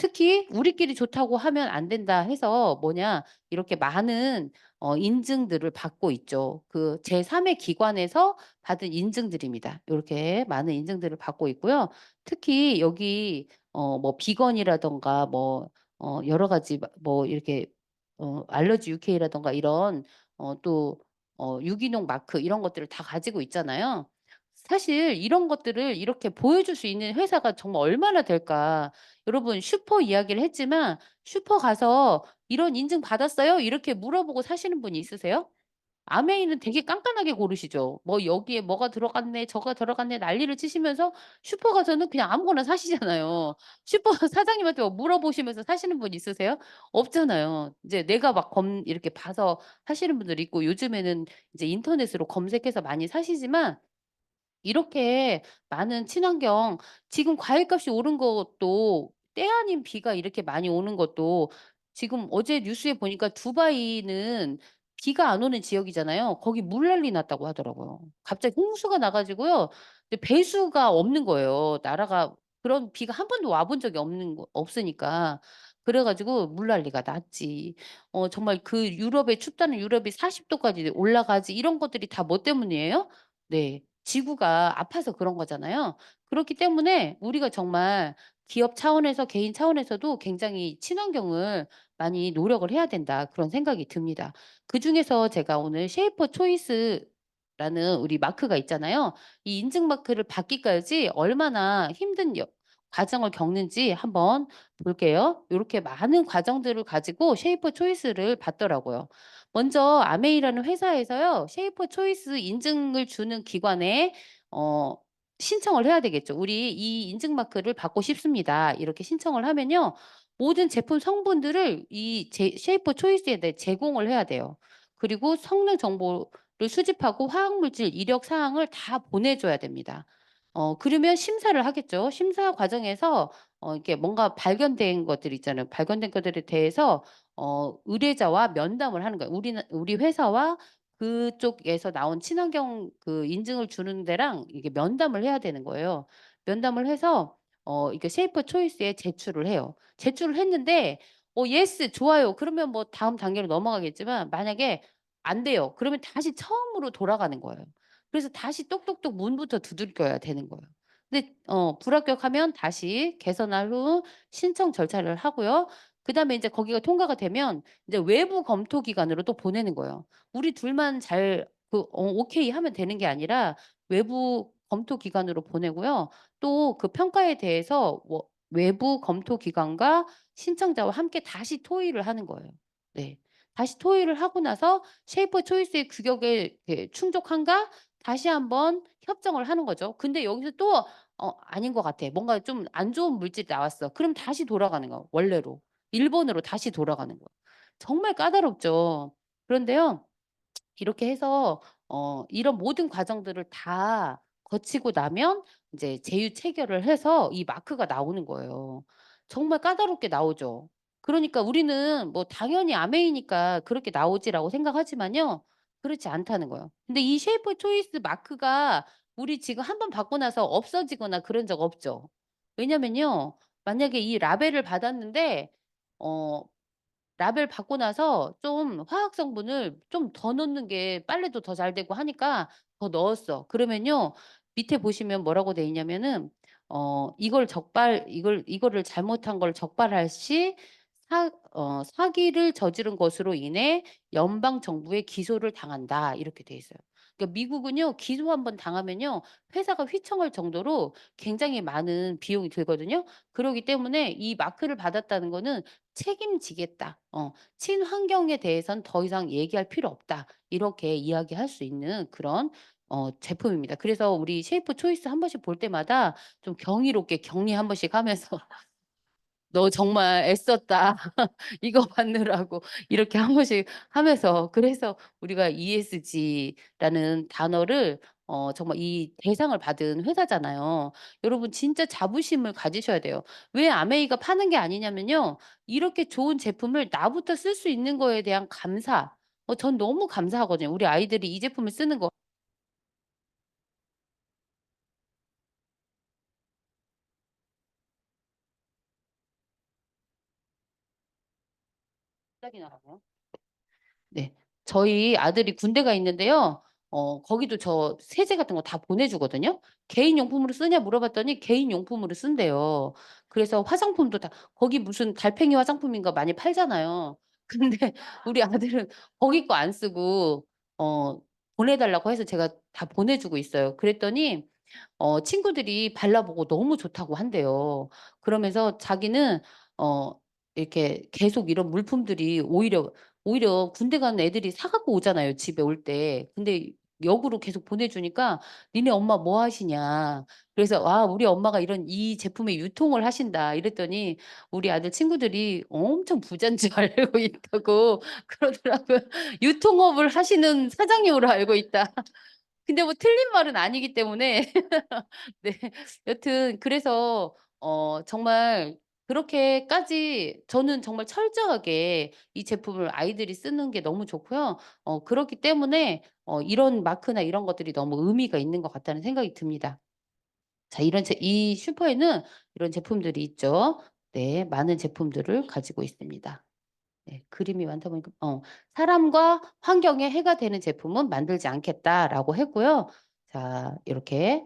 특히 "우리끼리 좋다고 하면 안 된다." 해서 뭐냐 이렇게 많은 인증들을 받고 있죠. 그 제3의 기관에서 받은 인증들입니다. 요렇게 많은 인증들을 받고 있고요. 특히 여기 뭐 비건이라든가 뭐 여러 가지 뭐 이렇게 알러지 UK라든가 이런 또 유기농 마크 이런 것들을 다 가지고 있잖아요. 사실 이런 것들을 이렇게 보여줄 수 있는 회사가 정말 얼마나 될까. 여러분 슈퍼 이야기를 했지만 슈퍼 가서 "이런 인증 받았어요?" 이렇게 물어보고 사시는 분이 있으세요? 아메이는 되게 깐깐하게 고르시죠. 뭐 "여기에 뭐가 들어갔네. 저가 들어갔네." 난리를 치시면서 슈퍼 가서는 그냥 아무거나 사시잖아요. 슈퍼 사장님한테 뭐 물어보시면서 사시는 분 있으세요? 없잖아요. 이제 내가 막 이렇게 봐서 하시는 분들이 있고 요즘에는 이제 인터넷으로 검색해서 많이 사시지만 이렇게 많은 친환경 지금 과일값이 오른 것도 때 아닌 비가 이렇게 많이 오는 것도 지금 어제 뉴스에 보니까 두바이는 비가 안 오는 지역이잖아요. 거기 물난리 났다고 하더라고요. 갑자기 홍수가 나 가지고요. 근데 배수가 없는 거예요. 나라가 그런 비가 한 번도 와본 적이 없으니까. 그래 가지고 물난리가 났지. 정말 그 유럽에 춥다는 유럽이 40 도까지 올라가지 이런 것들이 다 뭐 때문이에요? 네. 지구가 아파서 그런 거잖아요. 그렇기 때문에 우리가 정말 기업 차원에서 개인 차원에서도 굉장히 '친환경을 많이 노력을 해야 된다.' 그런 생각이 듭니다. 그중에서 제가 오늘 쉐이퍼 초이스라는 우리 마크가 있잖아요. 이 인증 마크를 받기까지 얼마나 힘든 과정을 겪는지 한번 볼게요. 요렇게 많은 과정들을 가지고 쉐이퍼 초이스를 받더라고요. 먼저 아메이라는 회사에서요. 쉐이퍼 초이스 인증을 주는 기관에 어 신청을 해야 되겠죠. "우리 이 인증 마크를 받고 싶습니다." 이렇게 신청을 하면요. 모든 제품 성분들을 이 쉐이퍼 초이스에 대해 제공을 해야 돼요. 그리고 성능 정보를 수집하고 화학물질 이력 사항을 다 보내 줘야 됩니다. 그러면 심사를 하겠죠. 심사 과정에서 이렇게 뭔가 발견된 것들 있잖아요. 발견된 것들에 대해서 의뢰자와 면담을 하는 거예요. 우리 회사와 그쪽에서 나온 친환경 그 인증을 주는 데랑 이게 면담을 해야 되는 거예요. 면담을 해서 이게 쉐이퍼 초이스에 제출을 해요. 제출을 했는데 예스 좋아요. 그러면 뭐 다음 단계로 넘어가겠지만 만약에 안 돼요. 그러면 다시 처음으로 돌아가는 거예요. 그래서 다시 똑똑똑 문부터 두들겨야 되는 거예요. 근데 불합격하면 다시 개선할 후 신청 절차를 하고요. 그다음에 인제 거기가 통과가 되면 이제 외부 검토 기관으로 또 보내는 거예요. 우리 둘만 잘 오케이 하면 되는 게 아니라 외부 검토 기관으로 보내고요. 또 그 평가에 대해서 외부 검토 기관과 신청자와 함께 다시 토의를 하는 거예요. 네. 다시 토의를 하고 나서 쉐이퍼 초이스의 규격에 충족한가 다시 한번 협정을 하는 거죠. 근데 여기서 또 아닌 것 같아. 뭔가 좀 안 좋은 물질이 나왔어. 그럼 다시 돌아가는 거야, 원래로. 일본으로 다시 돌아가는 거야. 정말 까다롭죠. 그런데요. 이렇게 해서 이런 모든 과정들을 다 거치고 나면 이제 제휴 체결을 해서 이 마크가 나오는 거예요. 정말 까다롭게 나오죠. 그러니까 우리는 뭐 당연히 아메이니까 그렇게 나오지라고 생각하지만요. 그렇지 않다는 거예요. 근데 이 쉐이프 초이스 마크가 우리 지금 한번 받고 나서 없어지거나 그런 적 없죠. 왜냐면요. 만약에 이 라벨을 받았는데 어 라벨 받고 나서 좀 화학 성분을 좀 더 넣는 게 빨래도 더 잘 되고 하니까 더 넣었어. 그러면요. 밑에 보시면 뭐라고 돼 있냐면은 이거를 잘못한 걸 적발할 시 사기를 저지른 것으로 인해 연방 정부에 기소를 당한다. 이렇게 돼 있어요. 그러니까 미국은요. 기소 한번 당하면요. 회사가 휘청할 정도로 굉장히 많은 비용이 들거든요. 그러기 때문에 이 마크를 받았다는 거는 책임지겠다. 친환경에 대해선 더 이상 얘기할 필요 없다. 이렇게 이야기할 수 있는 그런 제품입니다. 그래서 우리 쉐이프 초이스 한 번씩 볼 때마다 좀 경이롭게 격리 한 번씩 하면서 "너 정말 애썼다. 이거 받느라고." 이렇게 한 번씩 하면서 그래서 우리가 ESG라는 단어를 정말 이 대상을 받은 회사잖아요. 여러분 진짜 자부심을 가지셔야 돼요. 왜 아메이가 파는 게 아니냐면요. 이렇게 좋은 제품을 나부터 쓸 수 있는 거에 대한 감사. 전 너무 감사하거든요. 우리 아이들이 이 제품을 쓰는 거 갑자기 나가네요. 네. 저희 아들이 군대가 있는데요. 거기도 저 세제 같은 거 다 보내주거든요. 개인 용품으로 쓰냐 물어봤더니 개인 용품으로 쓴대요. 그래서 화장품도 다 거기 무슨 달팽이 화장품인가 많이 팔잖아요. 근데 우리 아들은 거기 거 안 쓰고 보내달라고 해서 제가 다 보내주고 있어요. 그랬더니 친구들이 발라보고 너무 좋다고 한대요. 그러면서 자기는 어 이렇게 계속 이런 물품들이 오히려 군대 가는 애들이 사 갖고 오잖아요, 집에 올 때. 근데 역으로 계속 보내주니까 "니네 엄마 뭐 하시냐." 그래서 "아 우리 엄마가 이 제품의 유통을 하신다." 이랬더니 우리 아들 친구들이 엄청 부자인 줄 알고 있다고 그러더라고요. "유통업을 하시는 사장님으로 알고 있다." 근데 뭐 틀린 말은 아니기 때문에 네. 여튼 그래서 정말 그렇게까지 저는 정말 철저하게 이 제품을 아이들이 쓰는 게 너무 좋고요. 그렇기 때문에 이런 마크나 이런 것들이 너무 의미가 있는 것 같다는 생각이 듭니다. 자 이 슈퍼에는 이런 제품들이 있죠. 네. 많은 제품들을 가지고 있습니다. 네. 그림이 많다 보니까 "사람과 환경에 해가 되는 제품은 만들지 않겠다."라고 했고요. 자 이렇게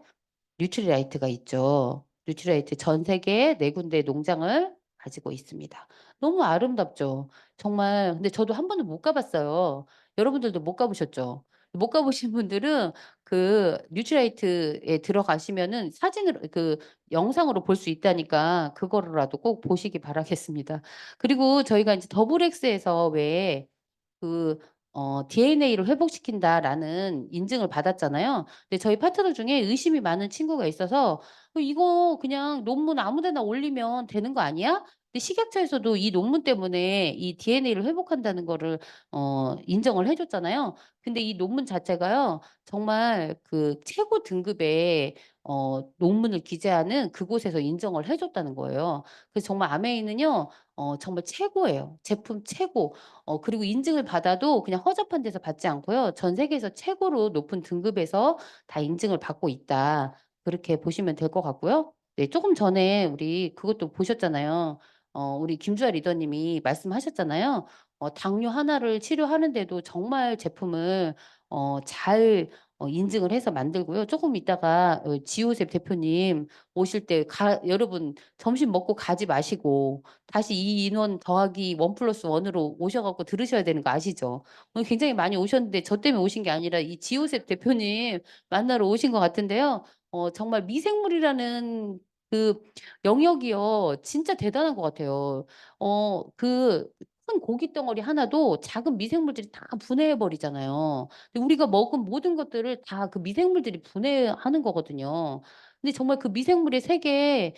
뉴트리라이트가 있죠. 뉴트리라이트 전 세계에 4 군데의 농장을 가지고 있습니다. 너무 아름답죠. 정말 근데 저도 한 번도 못 가 봤어요. 여러분들도 못 가 보셨죠? 못 가 보신 분들은 그 뉴트리라이트에 들어가시면은 사진으로 영상으로 볼 수 있다니까 그거라도 꼭 보시기 바라겠습니다. 그리고 저희가 인제 더블엑스에서 왜 그 "DNA를 회복시킨다."라는 인증을 받았잖아요. 근데 저희 파트너 중에 의심이 많은 친구가 있어서 이거 그냥 논문 아무 데나 올리면 되는 거 아니야?" 근데 식약처에서도 이 논문 때문에 이 DNA를 회복한다는 거를 인정을 해 줬잖아요. 근데 이 논문 자체가요. 정말 그 최고 등급의 논문을 기재하는 그곳에서 인정을 해 줬다는 거예요. 그래서 정말 아메이는요. 정말 최고예요. 제품 최고. 그리고 인증을 받아도 그냥 허접한 데서 받지 않고요. 전 세계에서 최고로 높은 등급에서 다 인증을 받고 있다. 그렇게 보시면 될 것 같고요. 네 조금 전에 우리 그것도 보셨잖아요. 우리 김주아 리더님이 말씀하셨잖아요. 당뇨 하나를 치료하는데도 정말 제품을 잘 인증을 해서 만들고요. 조금 있다가 지오셉 대표님 오실 때 여러분 점심 먹고 가지 마시고 다시 이 인원 더하기 1+1 으로 오셔 갖고 들으셔야 되는 거 아시죠? 오늘 굉장히 많이 오셨는데 저 때문에 오신 게 아니라 이 지오셉 대표님 만나러 오신 것 같은데요. 정말 미생물이라는 그 영역이요. 진짜 대단한 것 같아요. 큰 고기 덩어리 하나도 작은 미생물들이 다 분해해 버리잖아요. 근데 우리가 먹은 모든 것들을 다 그 미생물들이 분해하는 거거든요. 근데 정말 그 미생물의 세계에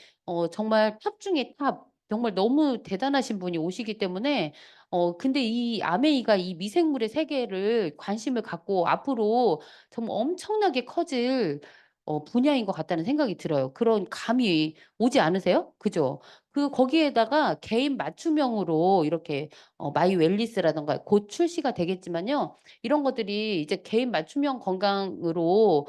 정말 탑 중에 탑, 정말 너무 대단하신 분이 오시기 때문에 근데 이 아메이가 이 미생물의 세계를 관심을 갖고 앞으로 정말 엄청나게 커질 분야인 것 같다는 생각이 들어요. 그런 감이 오지 않으세요? 그죠? 거기에다가 개인 맞춤형으로 이렇게 마이 웰리스라든가 곧 출시가 되겠지만요. 이런 것들이 이제 개인 맞춤형 건강으로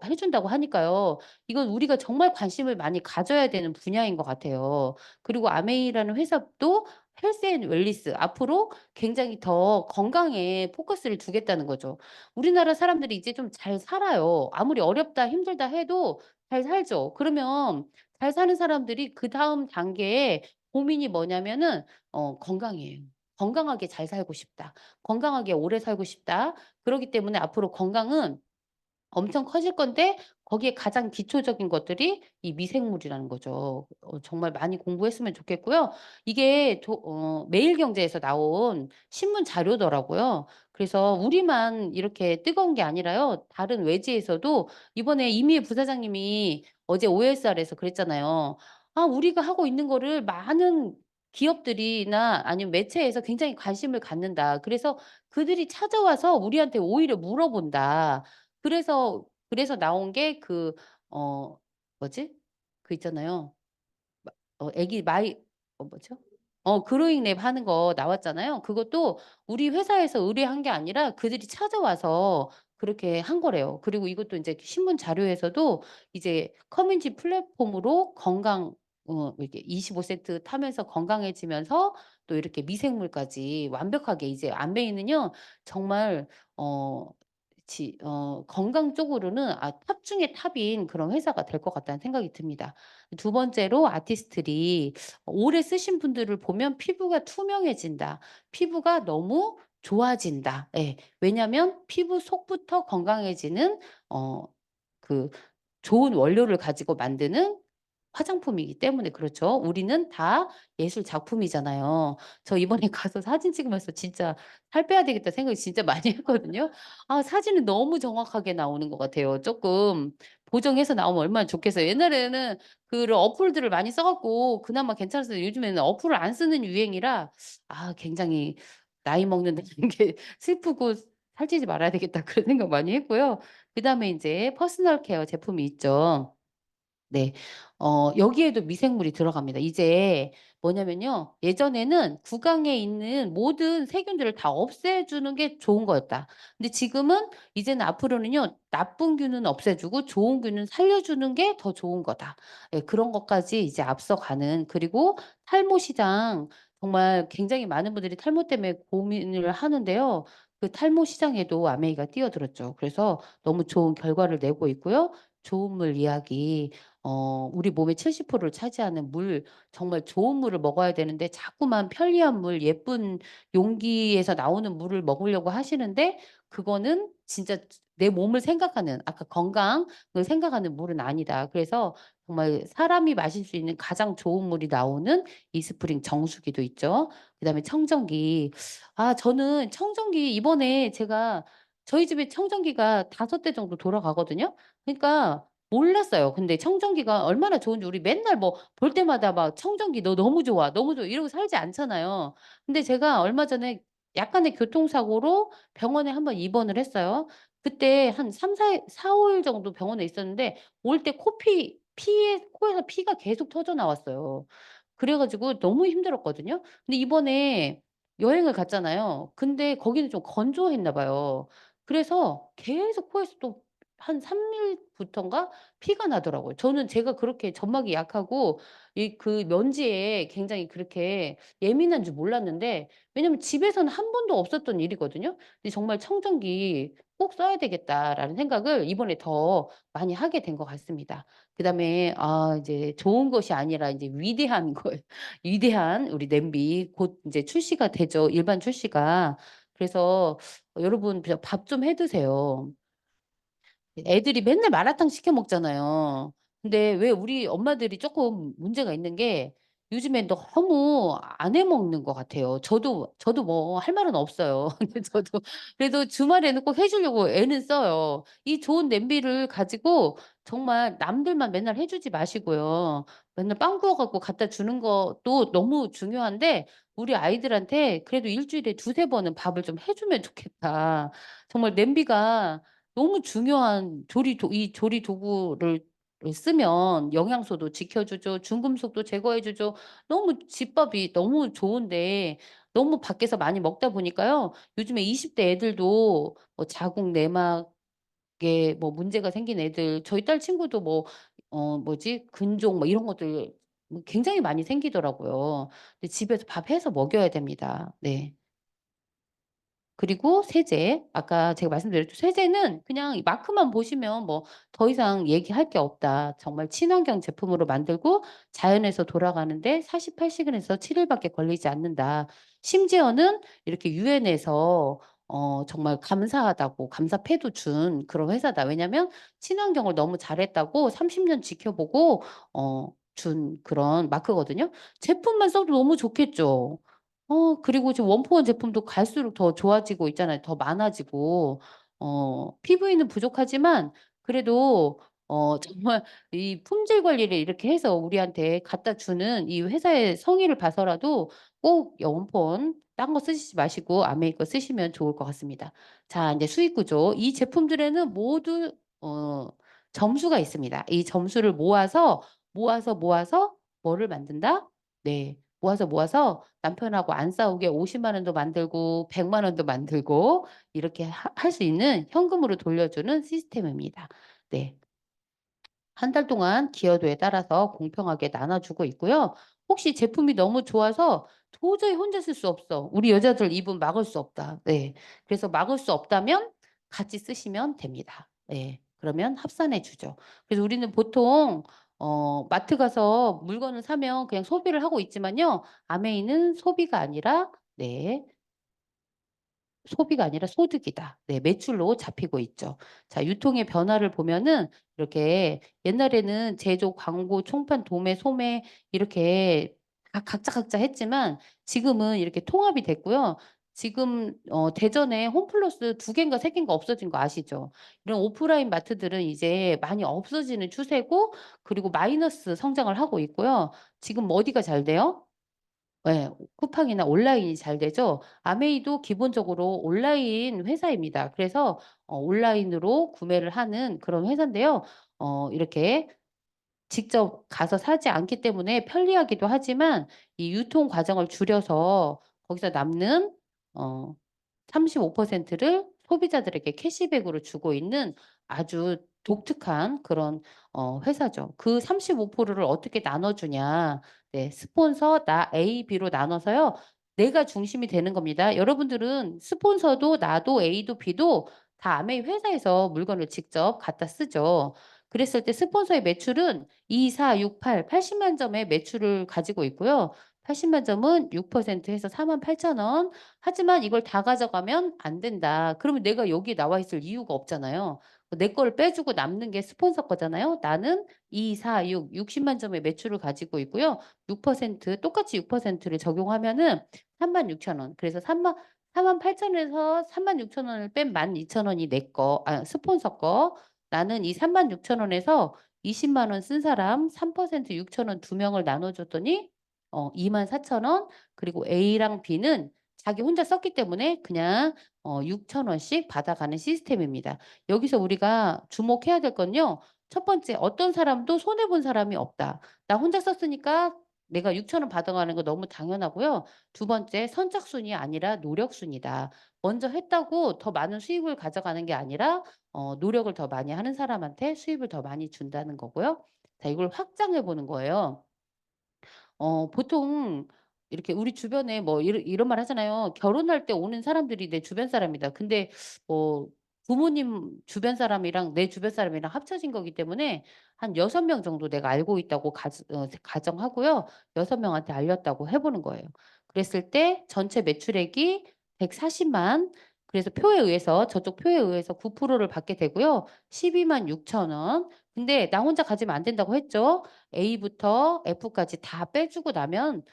해준다고 하니까요. 이건 우리가 정말 관심을 많이 가져야 되는 분야인 것 같아요. 그리고 아메이라는 회사도 헬스 앤 웰리스 앞으로 굉장히 더 건강에 포커스를 두겠다는 거죠. 우리나라 사람들이 이제 좀 잘 살아요. 아무리 어렵다 힘들다 해도 잘 살죠. 그러면 잘 사는 사람들이 그다음 단계에 고민이 뭐냐면은 건강이에요. 건강하게 잘 살고 싶다. 건강하게 오래 살고 싶다. 그렇기 때문에 앞으로 건강은 엄청 커질 건데 거기에 가장 기초적인 것들이 이 미생물이라는 거죠. 정말 많이 공부했으면 좋겠고요. 이게 매일경제에서 나온 신문 자료더라고요. 그래서 우리만 이렇게 뜨거운 게 아니라요. 다른 외지에서도 이번에 이미애 부사장님이 어제 OSR에서 그랬잖아요. 아, 우리가 하고 있는 거를 많은 기업들이나 아니면 매체에서 굉장히 관심을 갖는다. 그래서 그들이 찾아와서 우리한테 오히려 물어본다. 그래서 나온 게 뭐지? 그 있잖아요. 애기 뭐죠? 그로잉 랩 하는 거 나왔잖아요. 그것도 우리 회사에서 의뢰한 게 아니라 그들이 찾아와서 그렇게 한 거래요. 그리고 이것도 이제 신문 자료에서도 이제 커뮤니티 플랫폼으로 이렇게 25세트 타면서 건강해지면서 또 이렇게 미생물까지 완벽하게 이제 안베이는요, 정말 건강 쪽으로는 탑 중에 탑인 그런 회사가 될 것 같다는 생각이 듭니다. 두 번째로 아티스트리 오래 쓰신 분들을 보면 피부가 투명해진다. 피부가 너무 좋아진다. 예. 왜냐하면 피부 속부터 건강해지는 그 좋은 원료를 가지고 만드는 화장품이기 때문에 그렇죠. 우리는 다 예술 작품이잖아요. 저 이번에 가서 사진 찍으면서 진짜 '살 빼야 되겠다.' 생각이 진짜 많이 했거든요. 사진은 너무 정확하게 나오는 것 같아요. 쪼끔 보정해서 나오면 얼마나 좋겠어요. 옛날에는 그런 어플들을 많이 써 갖고 그나마 괜찮았어요. 요즘에는 어플을 안 쓰는 유행이라 굉장히 '나이 먹는다는 게 슬프고 살찌지 말아야 되겠다.' 그런 생각 많이 했고요. 그다음에 인제 퍼스널 케어 제품이 있죠. 네. 여기에도 미생물이 들어갑니다. 이제 뭐냐면요. 예전에는 구강에 있는 모든 세균들을 다 없애주는 게 좋은 거였다. 근데 지금은 이제는 앞으로는요. 나쁜 균은 없애주고 좋은 균은 살려주는 게 더 좋은 거다. 예, 그런 것까지 이제 앞서가는 그리고 탈모 시장 정말 굉장히 많은 분들이 탈모 때문에 고민을 하는데요. 그 탈모 시장에도 아메이가 뛰어들었죠. 그래서 너무 좋은 결과를 내고 있고요. 좋은 물 이야기 우리 몸의 70%를 차지하는 물, 정말 좋은 물을 먹어야 되는데 자꾸만 편리한 물, 예쁜 용기에서 나오는 물을 먹으려고 하시는데 그거는 진짜 내 몸을 생각하는 아까 건강을 생각하는 물은 아니다. 그래서 정말 사람이 마실 수 있는 가장 좋은 물이 나오는 이스프링 정수기도 있죠. 그다음에 청정기. 저는 청정기 이번에 제가 저희 집에 청정기가 5대 정도 돌아가거든요. 그러니까 몰랐어요. 근데 청정기가 얼마나 좋은지 우리 맨날 뭐 볼 때마다 막 "청정기 너 너무 좋아. 너무 좋아." 이러고 살지 않잖아요. 근데 제가 얼마 전에 약간의 교통사고로 병원에 한번 입원을 했어요. 그때 한 4-5일 정도 병원에 있었는데 올 때 코에서 피가 계속 터져 나왔어요. 그래 가지고 너무 힘들었거든요. 근데 이번에 여행을 갔잖아요. 근데 거기는 좀 건조했나 봐요. 그래서 계속 코에서 또 한 3 일부턴가 피가 나더라고요. 저는 제가 그렇게 점막이 약하고 먼지에 굉장히 그렇게 예민한 줄 몰랐는데 왜냐면 집에서는 한 번도 없었던 일이거든요. 근데 정말 '청정기 꼭 써야 되겠다.'라는 생각을 이번에 더 많이 하게 된 것 같습니다. 그다음에 이제 좋은 것이 아니라 이제 위대한 거 위대한 우리 냄비 곧 인제 출시가 되죠, 일반 출시가. 그래서 여러분 그냥 밥 좀 해 드세요. 애들이 맨날 마라탕 시켜 먹잖아요. 근데 왜 우리 엄마들이 쪼끔 문제가 있는 게 요즘에 너무 안 해 먹는 것 같아요. 저도 뭐 할 말은 없어요. 근데 저도 그래도 주말에는 꼭 해 주려고 애는 써요. 이 좋은 냄비를 가지고 정말 남들만 맨날 해 주지 마시고요. 맨날 빵 구워 갖고 갖다 주는 것도 너무 중요한데 우리 아이들한테 그래도 일 주일에 두세 번은 밥을 좀 해 주면 좋겠다. 정말 냄비가 너무 중요한 이 조리 도구를 쓰면 영양소도 지켜주죠. 중금속도 제거해주죠. 너무 집밥이 너무 좋은데 너무 밖에서 많이 먹다 보니까요. 요즘에 20대 애들도 뭐 자궁 내막에 뭐 문제가 생긴 애들 저희 딸 친구도 뭐 뭐지 근종 뭐 이런 것들 뭐 굉장히 많이 생기더라고요. 근데 집에서 밥 해서 먹여야 됩니다. 네. 그리고 세제. 아까 제가 말씀드렸죠. 세제는 그냥 이 마크만 보시면 뭐 더 이상 얘기할 게 없다. 정말 친환경 제품으로 만들고 자연에서 돌아가는데 48시간에서 7일밖에 걸리지 않는다. 심지어는 이렇게 유엔에서 정말 감사하다고 감사패도 준 그런 회사다. 왜냐면 친환경을 너무 잘했다고 30년 지켜보고 준 그런 마크거든요. 제품만 써도 너무 좋겠죠. 그리고 지금 원포원 제품도 갈수록 더 좋아지고 있잖아요. 더 많아지고. PV는 부족하지만 그래도 정말 이 품질 관리를 이렇게 해서 우리한테 갖다 주는 이 회사의 성의를 봐서라도 꼭 원포원 딴 거 쓰시지 마시고 아메이 거 쓰시면 좋을 것 같습니다. 자, 이제 수익 구조. 이 제품들에는 모두 점수가 있습니다. 이 점수를 모아서 뭐를 만든다? 네. 모아서 남편하고 안 싸우게 50만 원도 만들고 100만 원도 만들고 이렇게 할 수 있는 현금으로 돌려주는 시스템입니다. 네. 한 달 동안 기여도에 따라서 공평하게 나눠주고 있고요. 혹시 제품이 너무 좋아서 도저히 혼자 쓸 수 없어. 우리 여자들 입은 막을 수 없다. 네. 그래서 막을 수 없다면 같이 쓰시면 됩니다. 네. 그러면 합산해 주죠. 그래서 우리는 보통 마트 가서 물건을 사면 그냥 소비를 하고 있지만요. 아메이는 소비가 아니라 네. 소비가 아니라 소득이다. 네, 매출로 잡히고 있죠. 자, 유통의 변화를 보면은 이렇게 옛날에는 제조, 광고, 총판, 도매, 소매 이렇게 각자 했지만 지금은 이렇게 통합이 됐고요. 지금 대전에 홈플러스 2개인가 3개인가 없어진 거 아시죠? 이런 오프라인 마트들은 이제 많이 없어지는 추세고 그리고 마이너스 성장을 하고 있고요. 지금 어디가 잘 돼요? 예. 쿠팡이나 온라인이 잘 되죠. 아메이도 기본적으로 온라인 회사입니다. 그래서 온라인으로 구매를 하는 그런 회사인데요. 이렇게 직접 가서 사지 않기 때문에 편리하기도 하지만 이 유통 과정을 줄여서 거기서 남는 어 35%를 소비자들에게 캐시백으로 주고 있는 아주 독특한 그런 회사죠. 그 35%를 어떻게 나눠주냐. 네, 스폰서 나 A, B로 나눠서요. 내가 중심이 되는 겁니다. 여러분들은 스폰서도 나도 A도 B도 다 아메이 회사에서 물건을 직접 갖다 쓰죠. 그랬을 때 스폰서의 매출은 2, 4, 6, 8, 80만 점의 매출을 가지고 있고요. 80만 점은 6% 해서 48,000원. 하지만 이걸 다 가져가면 안 된다. 그러면 내가 여기 나와 있을 이유가 없잖아요. 내 거를 빼주고 남는 게 스폰서 거잖아요. 나는 2, 4, 6, 60만 점의 매출을 가지고 있고요. 6% 똑같이 6%를 적용하면은 36,000원. 그래서 48,000원에서 36,000원을 뺀 12,000원이 내 거, 스폰서 거. 나는 이 36,000원에서 20만 원 쓴 사람 3% 6,000원 2명을 나눠줬더니 24,000원. 그리고 A랑 B는 자기 혼자 썼기 때문에 그냥 6,000원씩 받아가는 시스템입니다. 여기서 우리가 주목해야 될 건요. 첫 번째, 어떤 사람도 손해본 사람이 없다. 나 혼자 썼으니까 내가 6,000원 받아가는 거 너무 당연하고요. 두 번째, 선착순이 아니라 노력순이다. 먼저 했다고 더 많은 수익을 가져가는 게 아니라 노력을 더 많이 하는 사람한테 수입을 더 많이 준다는 거고요. 자, 이걸 확장해 보는 거예요. 보통 이렇게 우리 주변에 뭐 이런 말 하잖아요. 결혼할 때 오는 사람들이 내 주변 사람이다. 근데 뭐 부모님 주변 사람이랑 내 주변 사람이랑 합쳐진 거기 때문에 한 6명 정도 내가 알고 있다고 가정하고요. 6명한테 알렸다고 해보는 거예요. 그랬을 때 전체 매출액이 140만. 그래서 표에 의해서 저쪽 표에 의해서 9%를 받게 되고요. 12만 6천 원. 근데 나 혼자 가지면 안 된다고 했죠. A부터 F까지 다 빼주고 나면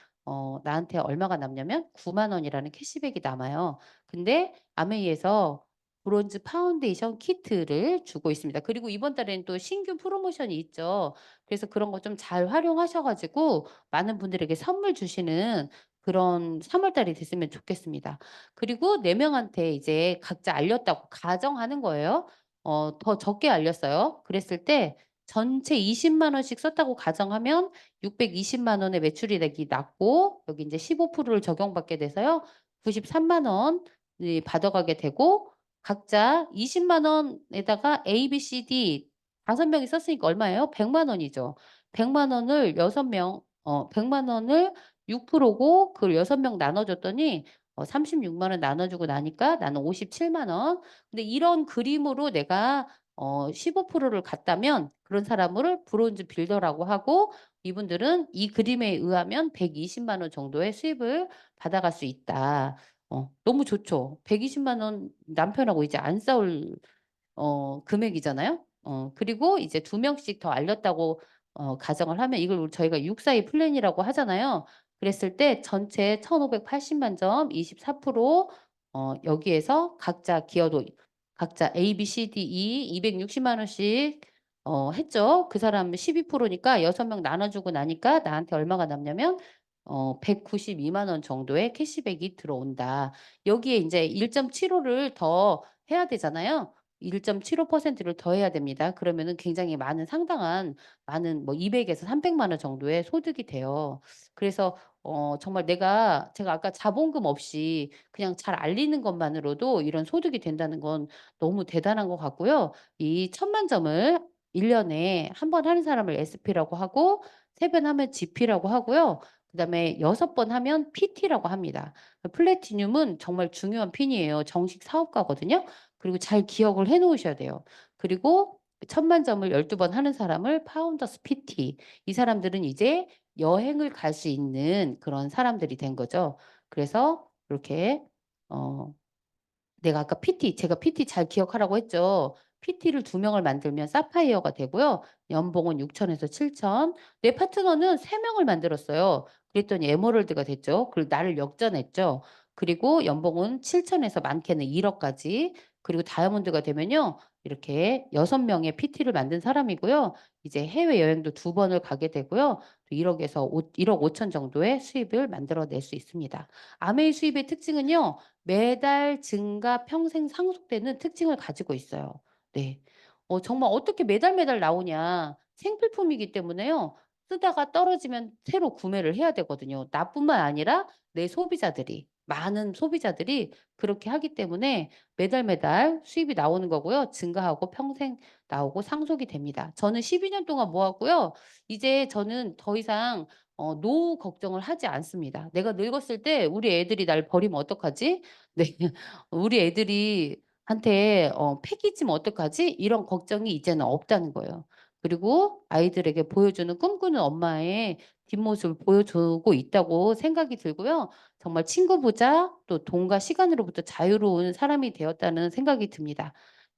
나한테 얼마가 남냐면 9만 원이라는 캐시백이 남아요. 근데 아메이에서 브론즈 파운데이션 키트를 주고 있습니다. 그리고 이번 달에는 또 신규 프로모션이 있죠. 그래서 그런 거 좀 잘 활용하셔가지고 많은 분들에게 선물 주시는 그런 3월 달이 됐으면 좋겠습니다. 그리고 4명한테 이제 각자 알렸다고 가정하는 거예요. 더 적게 알렸어요. 그랬을 때 전체 20만 원씩 썼다고 가정하면 620만 원의 매출이 되기 낮고 여기 이제 15%를 적용받게 돼서요. 93만 원이 받아가게 되고 각자 20만 원에다가 A, B, C, D 5명이 썼으니까 얼마예요? 100만 원이죠. 100만 원을 6명 100만 원을 6%고 그걸 6명 나눠줬더니 36만 원 나눠주고 나니까 나는 57만 원. 근데 이런 그림으로 내가 15%를 갔다면 그런 사람을 브론즈 빌더라고 하고 이분들은 이 그림에 의하면 120만 원 정도의 수입을 받아갈 수 있다. 너무 좋죠. 120만 원 남편하고 이제 안 싸울 금액이잖아요. 그리고 이제 2명씩 더 알렸다고 가정을 하면 이걸 저희가 642 플랜이라고 하잖아요. 그랬을 때 전체 1,580만 점 24% 여기에서 각자 기여도 각자 A, B, C, D, E 260만 원씩 했죠. 그 사람 12%니까 6명 나눠주고 나니까 나한테 얼마가 남냐면 192만 원 정도의 캐시백이 들어온다. 여기에 이제 1.75를 더 해야 되잖아요. 1.75%를 더 해야 됩니다. 그러면은 굉장히 상당한 많은 뭐 200에서 300만 원 정도의 소득이 돼요. 그래서 정말 제가 아까 자본금 없이 그냥 잘 알리는 것만으로도 이런 소득이 된다는 건 너무 대단한 것 같고요. 이 1,000만 점을 1년에 한 번 하는 사람을 SP라고 하고 3번 하면 GP라고 하고요. 그다음에 6번 하면 PT라고 합니다. 플래티늄은 정말 중요한 핀이에요. 정식 사업가거든요. 그리고 잘 기억을 해 놓으셔야 돼요. 그리고 1,000만 점을 12번 하는 사람을 파운더스 PT. 이 사람들은 이제 여행을 갈 수 있는 그런 사람들이 된 거죠. 그래서 이렇게 어 내가 아까 제가 PT 잘 기억하라고 했죠. PT를 2명을 만들면 사파이어가 되고요. 연봉은 6천에서 7천. 내 파트너는 3명을 만들었어요. 그랬더니 에메랄드가 됐죠. 그리고 나를 역전했죠. 그리고 연봉은 7천에서 많게는 1억까지. 그리고 다이아몬드가 되면요. 이렇게 6명의 PT를 만든 사람이고요. 이제 해외여행도 2번을 가게 되고요. 1억에서 1억 5천 정도의 수입을 만들어낼 수 있습니다. 아메이 수입의 특징은요. 매달 증가 평생 상속되는 특징을 가지고 있어요. 네. 정말 어떻게 매달 매달 나오냐. 생필품이기 때문에요. 쓰다가 떨어지면 새로 구매를 해야 되거든요. 나뿐만 아니라 내 소비자들이 많은 소비자들이 그렇게 하기 때문에 매달 매달 수입이 나오는 거고요. 증가하고 평생 나오고 상속이 됩니다. 저는 12년 동안 모았고요. 이제 저는 더 이상 노후 걱정을 하지 않습니다. 내가 늙었을 때 우리 애들이 날 버리면 어떡하지? 네. 우리 애들이 한테 패기지면 어떡하지? 이런 걱정이 이제는 없다는 거예요. 그리고 아이들에게 보여주는 꿈꾸는 엄마의 뒷모습을 보여주고 있다고 생각이 들고요. 정말 친구보다 또 돈과 시간으로부터 자유로운 사람이 되었다는 생각이 듭니다.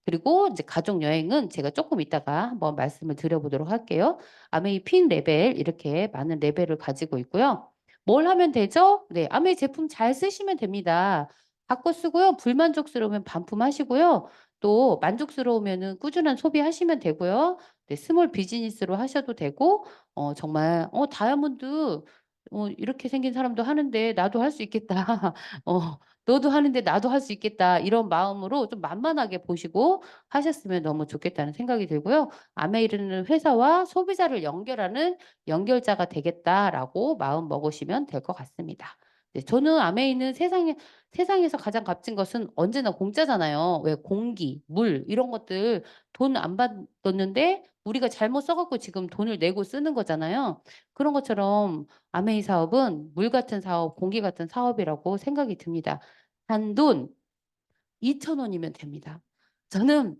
그리고 이제 가족 여행은 제가 조금 이따가 한번 말씀을 드려보도록 할게요. 아메이 핀 레벨 이렇게 많은 레벨을 가지고 있고요. 뭘 하면 되죠? 네, 아메이 제품 잘 쓰시면 됩니다. 바꿔 쓰고요. 불만족스러우면 반품하시고요. 또 만족스러우면은 꾸준한 소비하시면 되고요. 네, 스몰 비즈니스로 하셔도 되고 정말 다이아몬드 이렇게 생긴 사람도 하는데 나도 할 수 있겠다. 너도 하는데 나도 할 수 있겠다. 이런 마음으로 좀 만만하게 보시고 하셨으면 너무 좋겠다는 생각이 들고요. 아메이르는 회사와 소비자를 연결하는 연결자가 되겠다라고 마음 먹으시면 될 것 같습니다. 네, 저는 아메이는 세상에서 가장 값진 것은 언제나 공짜잖아요. 왜 공기, 물 이런 것들 돈 안 받았는데 우리가 잘못 써갖고 지금 돈을 내고 쓰는 거잖아요. 그런 것처럼 아메이 사업은 물 같은 사업, 공기 같은 사업이라고 생각이 듭니다. 단돈 2,000원이면 됩니다. 저는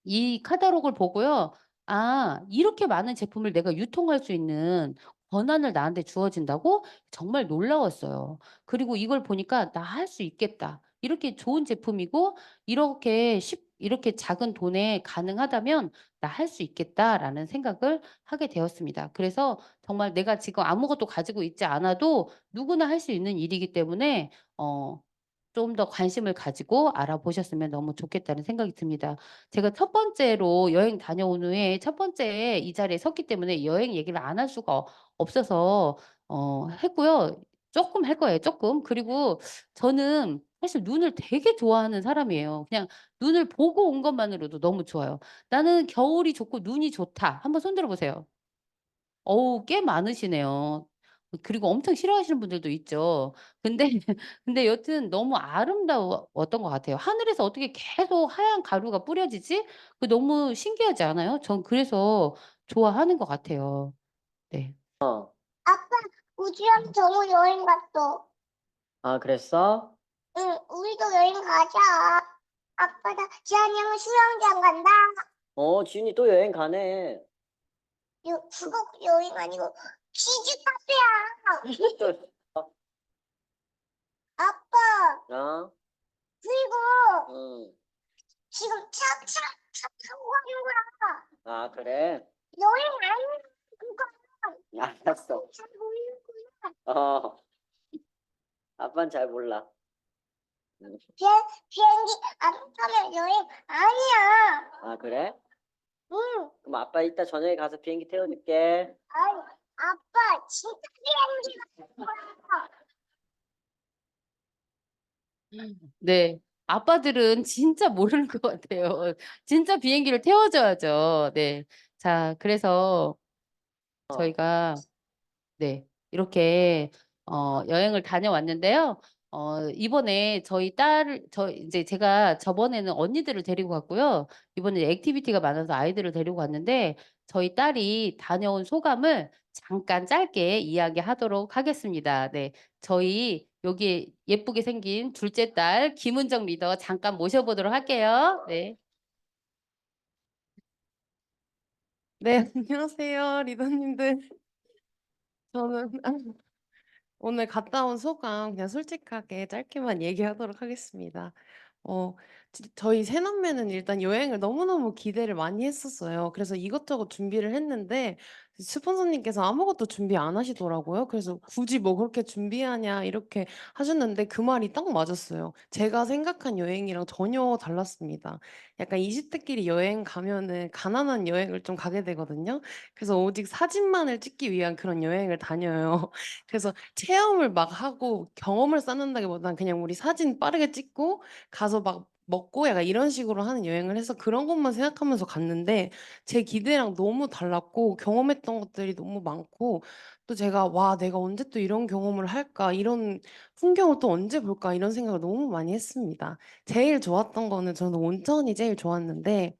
이 카탈로그를 보고요. 아, 이렇게 많은 제품을 내가 유통할 수 있는 권한을 나한테 주어진다고 정말 놀라웠어요. 그리고 이걸 보니까 나 할 수 있겠다. 이렇게 좋은 제품이고 이렇게 이렇게 작은 돈에 가능하다면 '나 할 수 있겠다.'라는 생각을 하게 되었습니다. 그래서 정말 내가 지금 아무것도 가지고 있지 않아도 누구나 할 수 있는 일이기 때문에 좀 더 관심을 가지고 알아보셨으면 너무 좋겠다는 생각이 듭니다. 제가 첫 번째로 여행 다녀온 후에 첫 번째 이 자리에 섰기 때문에 여행 얘기를 안 할 수가 없어서 했고요. 쪼끔 할 거예요, 쪼끔. 그리고 저는 사실 눈을 되게 좋아하는 사람이에요. 그냥 눈을 보고 온 것만으로도 너무 좋아요. '나는 겨울이 좋고 눈이 좋다.' 한번 손 들어 보세요. 어우 꽤 많으시네요. 그리고 엄청 싫어하시는 분들도 있죠. 근데 근데 여튼 너무 아름다웠던 것 같아요. '하늘에서 어떻게 계속 하얀 가루가 뿌려지지?' 그 너무 신기하지 않아요? 전 그래서 좋아하는 것 같아요. 네. 아빠, 우주랑 정우 여행 갔어. 아, 그랬어? 응, 우리도 여행 가자. 아빠, 나 지한이 형은 수영장 간다. 지훈이 또 여행 가네. 그거 여행 아니고 키즈 카페야. 아빠, 어? 그리고 응. 지금 차 타고 가는 거야. 아, 그래? 여행 아니야, 그거. 알았어. 잘 모르는구나. 어, 아빠는 잘 몰라. 비행기 안 타면 여행 아니야. 아, 그래? 응. 그럼 아빠 이따 저녁에 가서 비행기 태워줄게. 아이, 아빠, 진짜 비행기 가는 거야. 네. 아빠들은 진짜 모르는 것 같아요. 진짜 비행기를 태워 줘야죠. 네. 자 그래서 저희가 네. 이렇게 여행을 다녀왔는데요. 이번에 이제 제가 저번에는 언니들을 데리고 갔고요. 이번에 액티비티가 많아서 아이들을 데리고 갔는데 저희 딸이 다녀온 소감을 잠깐 짧게 이야기하도록 하겠습니다. 네. 저희 여기 예쁘게 생긴 둘째 딸 김은정 리더 잠깐 모셔 보도록 할게요. 네. 네, 안녕하세요, 리더님들. 저는 오늘 갔다 온 소감 그냥 솔직하게 짧게만 얘기하도록 하겠습니다. 저희 새남매는 일단 여행을 너무너무 기대를 많이 했었어요. 그래서 이것저것 준비를 했는데 스폰서님께서 아무것도 준비 안 하시더라고요. 그래서 굳이 뭐 그렇게 준비하냐 이렇게 하셨는데 그 말이 딱 맞았어요. 제가 생각한 여행이랑 전혀 달랐습니다. 약간 20대끼리 여행 가면은 가난한 여행을 좀 가게 되거든요. 그래서 오직 사진만을 찍기 위한 그런 여행을 다녀요. 그래서 체험을 막 하고 경험을 쌓는다기보다는 그냥 우리 사진 빠르게 찍고 가서 막 먹고 약간 이런 식으로 하는 여행을 해서 그런 것만 생각하면서 갔는데 제 기대랑 너무 달랐고 경험했던 것들이 너무 많고 또 제가 '와 내가 언제 또 이런 경험을 할까? 이런 풍경을 또 언제 볼까?' 이런 생각을 너무 많이 했습니다. 제일 좋았던 거는 저는 온천이 제일 좋았는데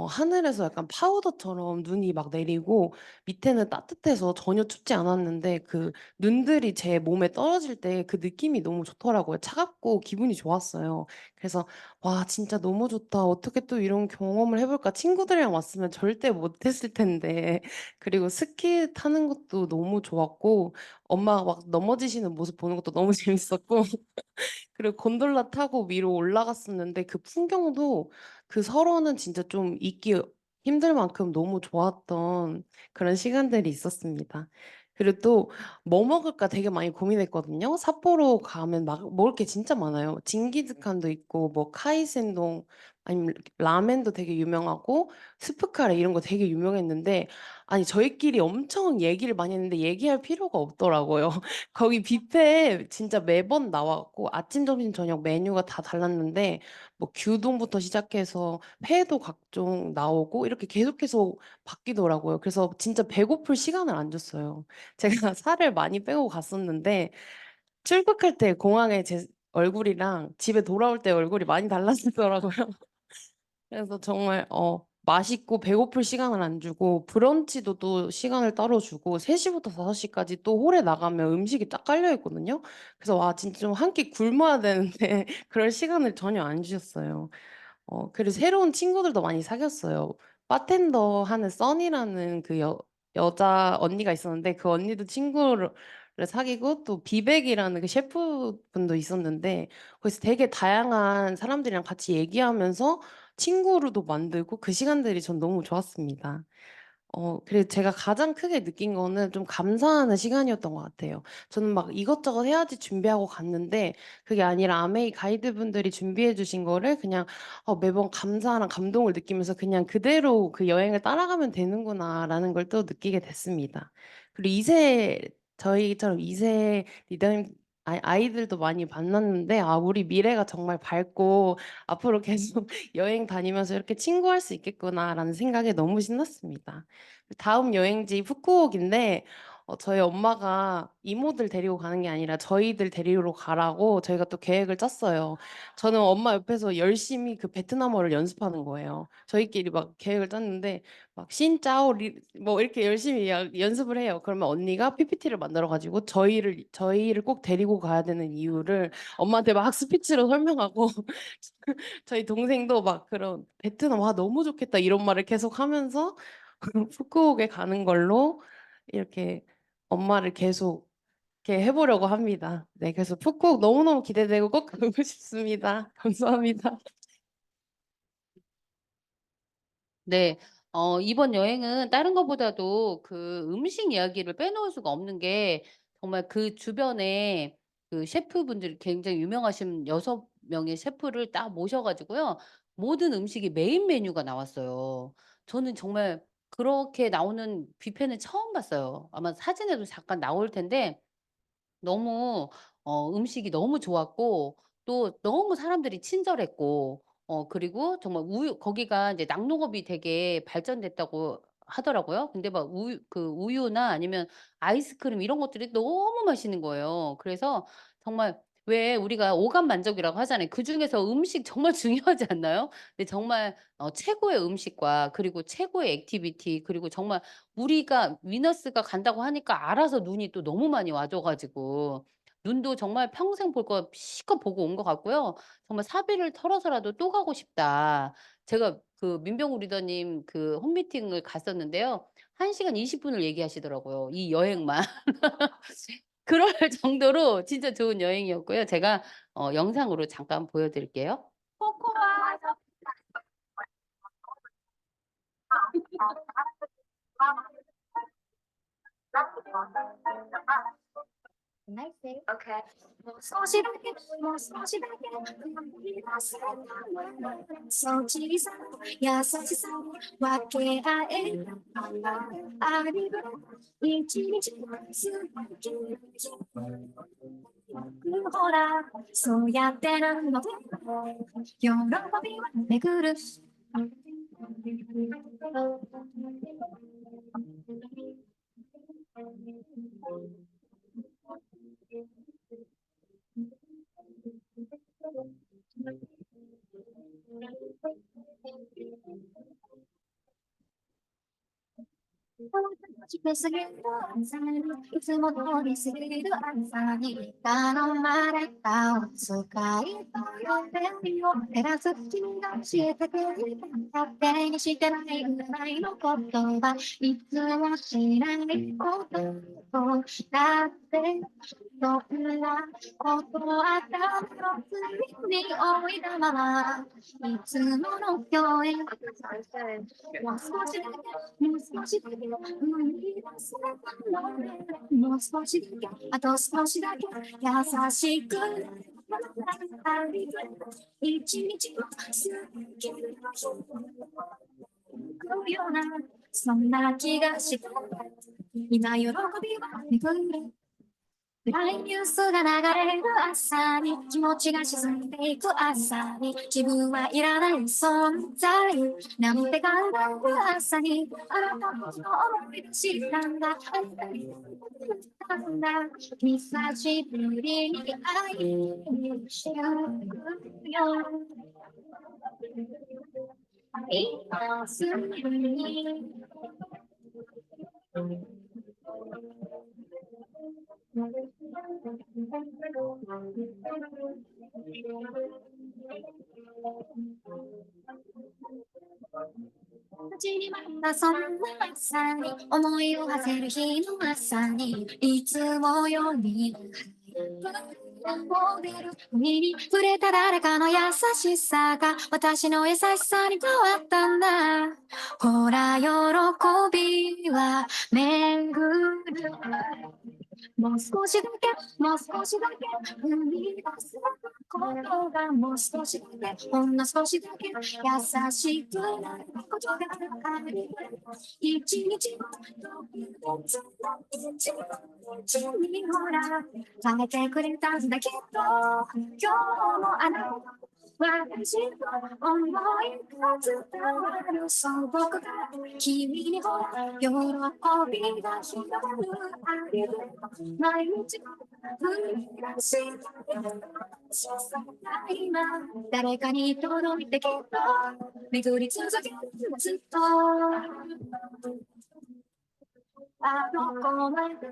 하늘에서 약간 파우더처럼 눈이 막 내리고 밑에는 따뜻해서 전혀 춥지 않았는데 그 눈들이 제 몸에 떨어질 때 그 느낌이 너무 좋더라고요. 차갑고 기분이 좋았어요. 그래서 '와 진짜 너무 좋다. 어떻게 또 이런 경험을 해 볼까?' 친구들이랑 왔으면 절대 못 했을 텐데. 그리고 스키 타는 것도 너무 좋았고 엄마가 막 넘어지시는 모습 보는 것도 너무 재밌었고 그리고 곤돌라 타고 위로 올라갔었는데 그 풍경도 그 설원은 진짜 좀 잊기 힘들 만큼 너무 좋았던 그런 시간들이 있었습니다. 그리고 또 뭐 먹을까 되게 많이 고민했거든요. 삿포로 가면 막 먹을 게 진짜 많아요. 징기즈칸도 있고 뭐 카이센동 아니면 라멘도 되게 유명하고 스프카레 이런 거 되게 유명했는데 아니 저희끼리 엄청 얘기를 많이 했는데 얘기할 필요가 없더라고요. 거기 뷔페에 진짜 매번 나와 갖고 아침, 점심, 저녁 메뉴가 다 달랐는데 뭐 규동부터 시작해서 회도 각종 나오고 이렇게 계속해서 바뀌더라고요. 그래서 진짜 배고플 시간을 안 줬어요. 제가 살을 많이 빼고 갔었는데 출국할 때 공항에 제 얼굴이랑 집에 돌아올 때 얼굴이 많이 달라지더라고요. 그래서 정말 맛있고 배고플 시간을 안 주고 브런치도 또 시간을 따로 주고 3 시부터 5 시까지 또 홀에 나가면 음식이 딱 깔려 있거든요. 그래서 와 진짜 좀 한 끼 굶어야 되는데 그럴 시간을 전혀 안 주셨어요. 그리고 새로운 친구들도 많이 사귀었어요. 바텐더 하는 써니라는 그 여자 언니가 있었는데 그 언니도 친구를 사귀고 또 비백이라는 그 셰프분도 있었는데 거기서 되게 다양한 사람들이랑 같이 얘기하면서 친구로도 만들고 그 시간들이 전 너무 좋았습니다. 그래서 제가 가장 크게 느낀 거는 좀 감사하는 시간이었던 것 같아요. 저는 막 이것저것 해야지 준비하고 갔는데 그게 아니라 아메이 가이드분들이 준비해 주신 거를 그냥 매번 감사랑 감동을 느끼면서 그냥 그대로 그 여행을 따라가면 되는구나라는 걸 또 느끼게 됐습니다. 그리고 저희처럼 2세 리더님 아이들도 많이 만났는데 우리 미래가 정말 밝고 앞으로 계속 여행 다니면서 이렇게 친구할 수 있겠구나라는 생각에 너무 신났습니다. 다음 여행지 푸꾸옥인데 저희 엄마가 이모들 데리고 가는 게 아니라 저희들 데리러 가라고 저희가 또 계획을 짰어요. 저는 엄마 옆에서 열심히 그 베트남어를 연습하는 거예요. 저희끼리 막 계획을 짰는데 막 신짜오 뭐 이렇게 열심히 연습을 해요. 그러면 언니가 PPT를 만들어 가지고 저희를 꼭 데리고 가야 되는 이유를 엄마한테 막 스피치로 설명하고 저희 동생도 막 그런 베트남 너무 좋겠다 이런 말을 계속 하면서 푸꾸옥에 가는 걸로 이렇게 엄마를 계속 이렇게 해보려고 합니다. 네, 그래서 푸꾸옥 너무너무 기대되고 꼭 가고 싶습니다. 감사합니다. 네. 이번 여행은 다른 것보다도 그 음식 이야기를 빼놓을 수가 없는 게 정말 그 주변에 그 셰프분들이 굉장히 유명하신 6명의 셰프를 딱 모셔 가지고요. 모든 음식이 메인 메뉴가 나왔어요. 저는 정말 그렇게 나오는 뷔페는 처음 봤어요. 아마 사진에도 잠깐 나올 텐데 너무 음식이 너무 좋았고 또 너무 사람들이 친절했고 그리고 정말 우유 거기가 이제 낙농업이 되게 발전됐다고 하더라고요. 근데 막 우유나 아니면 아이스크림 이런 것들이 너무 맛있는 거예요. 그래서 정말 왜 우리가 오감 만족이라고 하잖아요. 그중에서 음식 정말 중요하지 않나요? 근데 정말 최고의 음식과 그리고 최고의 액티비티 그리고 정말 우리가 위너스가 간다고 하니까 알아서 눈이 또 너무 많이 와줘 가지고 눈도 정말 평생 볼 거 실컷 보고 온 것 같고요. 정말 '사비를 털어서라도 또 가고 싶다.' 제가 그 민병우 리더님 그 홈미팅을 갔었는데요. 1 시간 20 분을 얘기하시더라고요, 이 여행만. 그럴 정도로 진짜 좋은 여행이었고요. 제가 영상으로 잠깐 보여 드릴게요. 코코아 Okay. ちにまたそんな朝に思いを馳せる日の朝にいつもより海に触れた誰かの優しさが私の優しさに変わったんだ。ほら喜びは巡る。もう少しだけ、もう少しだけ踏み出すことがもう少しだけ、ほんの少しだけ優しくなることがある。一日も特別な一日にほら耐えてくれたんだけど、今日もあなた私の思いが伝わる。そう僕が君にほら喜びが広がる。ありがとう毎日繰り返し小さな今誰かに届いてけど巡り続けるずっとあの子まで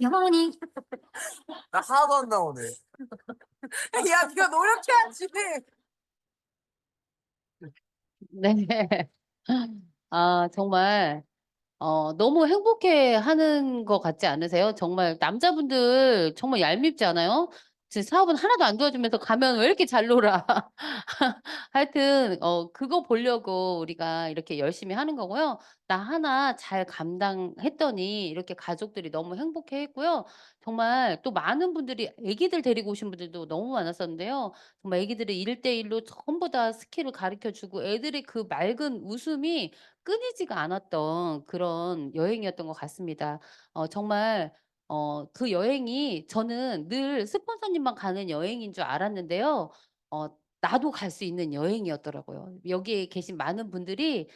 영원히 나 하나도 안 나오네. 야, 네가 노력해야지. 네. 아, 정말 너무 행복해 하는 것 같지 않으세요? 정말 남자분들 정말 얄밉지 않아요? 지금 사업은 하나도 안 도와주면서 가면 왜 이렇게 잘 놀아? 하여튼 그거 보려고 우리가 이렇게 열심히 하는 거고요. 나 하나 잘 감당했더니 이렇게 가족들이 너무 행복해했고요. 정말 또 많은 분들이 아기들 데리고 오신 분들도 너무 많았었는데요. 정말 아기들을 1대1로 전부 다 스킬을 가르쳐 주고 애들의 그 맑은 웃음이 끊이지가 않았던 그런 여행이었던 것 같습니다. 정말 그 여행이 저는 늘 스폰서님만 가는 여행인 줄 알았는데요. 나도 갈 수 있는 여행이었더라고요. 여기에 계신 많은 분들이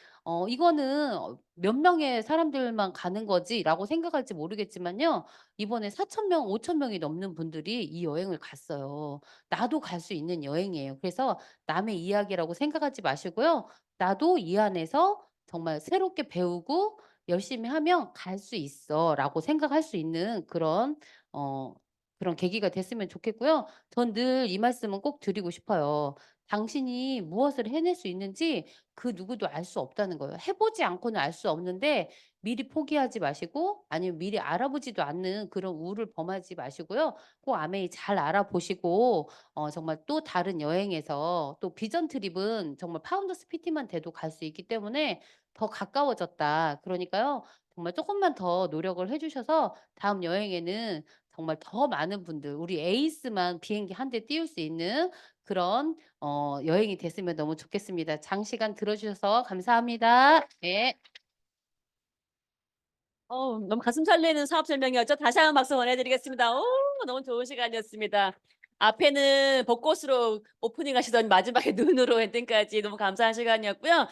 이거는 몇 명의 사람들만 가는 거지라고 생각할지 모르겠지만요. 이번에 4,000명, 5,000명이 넘는 분들이 이 여행을 갔어요. 나도 갈 수 있는 여행이에요. 그래서 남의 이야기라고 생각하지 마시고요. 나도 이 안에서 정말 새롭게 배우고 열심히 하면 갈 수 있어라고 생각할 수 있는 그런 계기가 됐으면 좋겠고요. 전 늘 이 말씀은 꼭 드리고 싶어요. 당신이 무엇을 해낼 수 있는지 그 누구도 알 수 없다는 거예요. 해보지 않고는 알 수 없는데 미리 포기하지 마시고 아니면 미리 알아보지도 않는 그런 우를 범하지 마시고요. 꼭 아메이 잘 알아보시고 정말 또 다른 여행에서 또 비전 트립은 정말 파운더스 PT만 돼도 갈 수 있기 때문에 더 가까워졌다. 그러니까요. 정말 조금만 더 노력을 해 주셔서 다음 여행에는 정말 더 많은 분들 우리 에이스만 비행기 한 대 띄울 수 있는 그런 여행이 됐으면 너무 좋겠습니다. 장시간 들어 주셔서 감사합니다. 네. 너무 가슴 설레는 사업 설명이었죠. 다시 한번 박수 보내드리겠습니다. 오, 너무 좋은 시간이었습니다. 앞에는 벚꽃으로 오프닝 하시던 마지막에 눈으로 엔딩까지 너무 감사한 시간이었고요.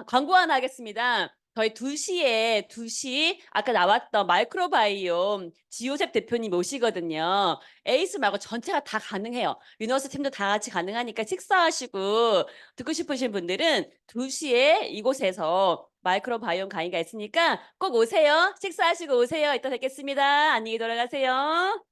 광고 하나 하겠습니다. 저희 2시 아까 나왔던 마이크로바이옴 지호셉 대표님 오시거든요. 에이스 말고 전체가 다 가능해요. 유너스 팀도 다 같이 가능하니까 식사하시고 듣고 싶으신 분들은 2시에 이곳에서 마이크로바이옴 강의가 있으니까 꼭 오세요. 식사하시고 오세요. 이따 뵙겠습니다. 안녕히 돌아가세요.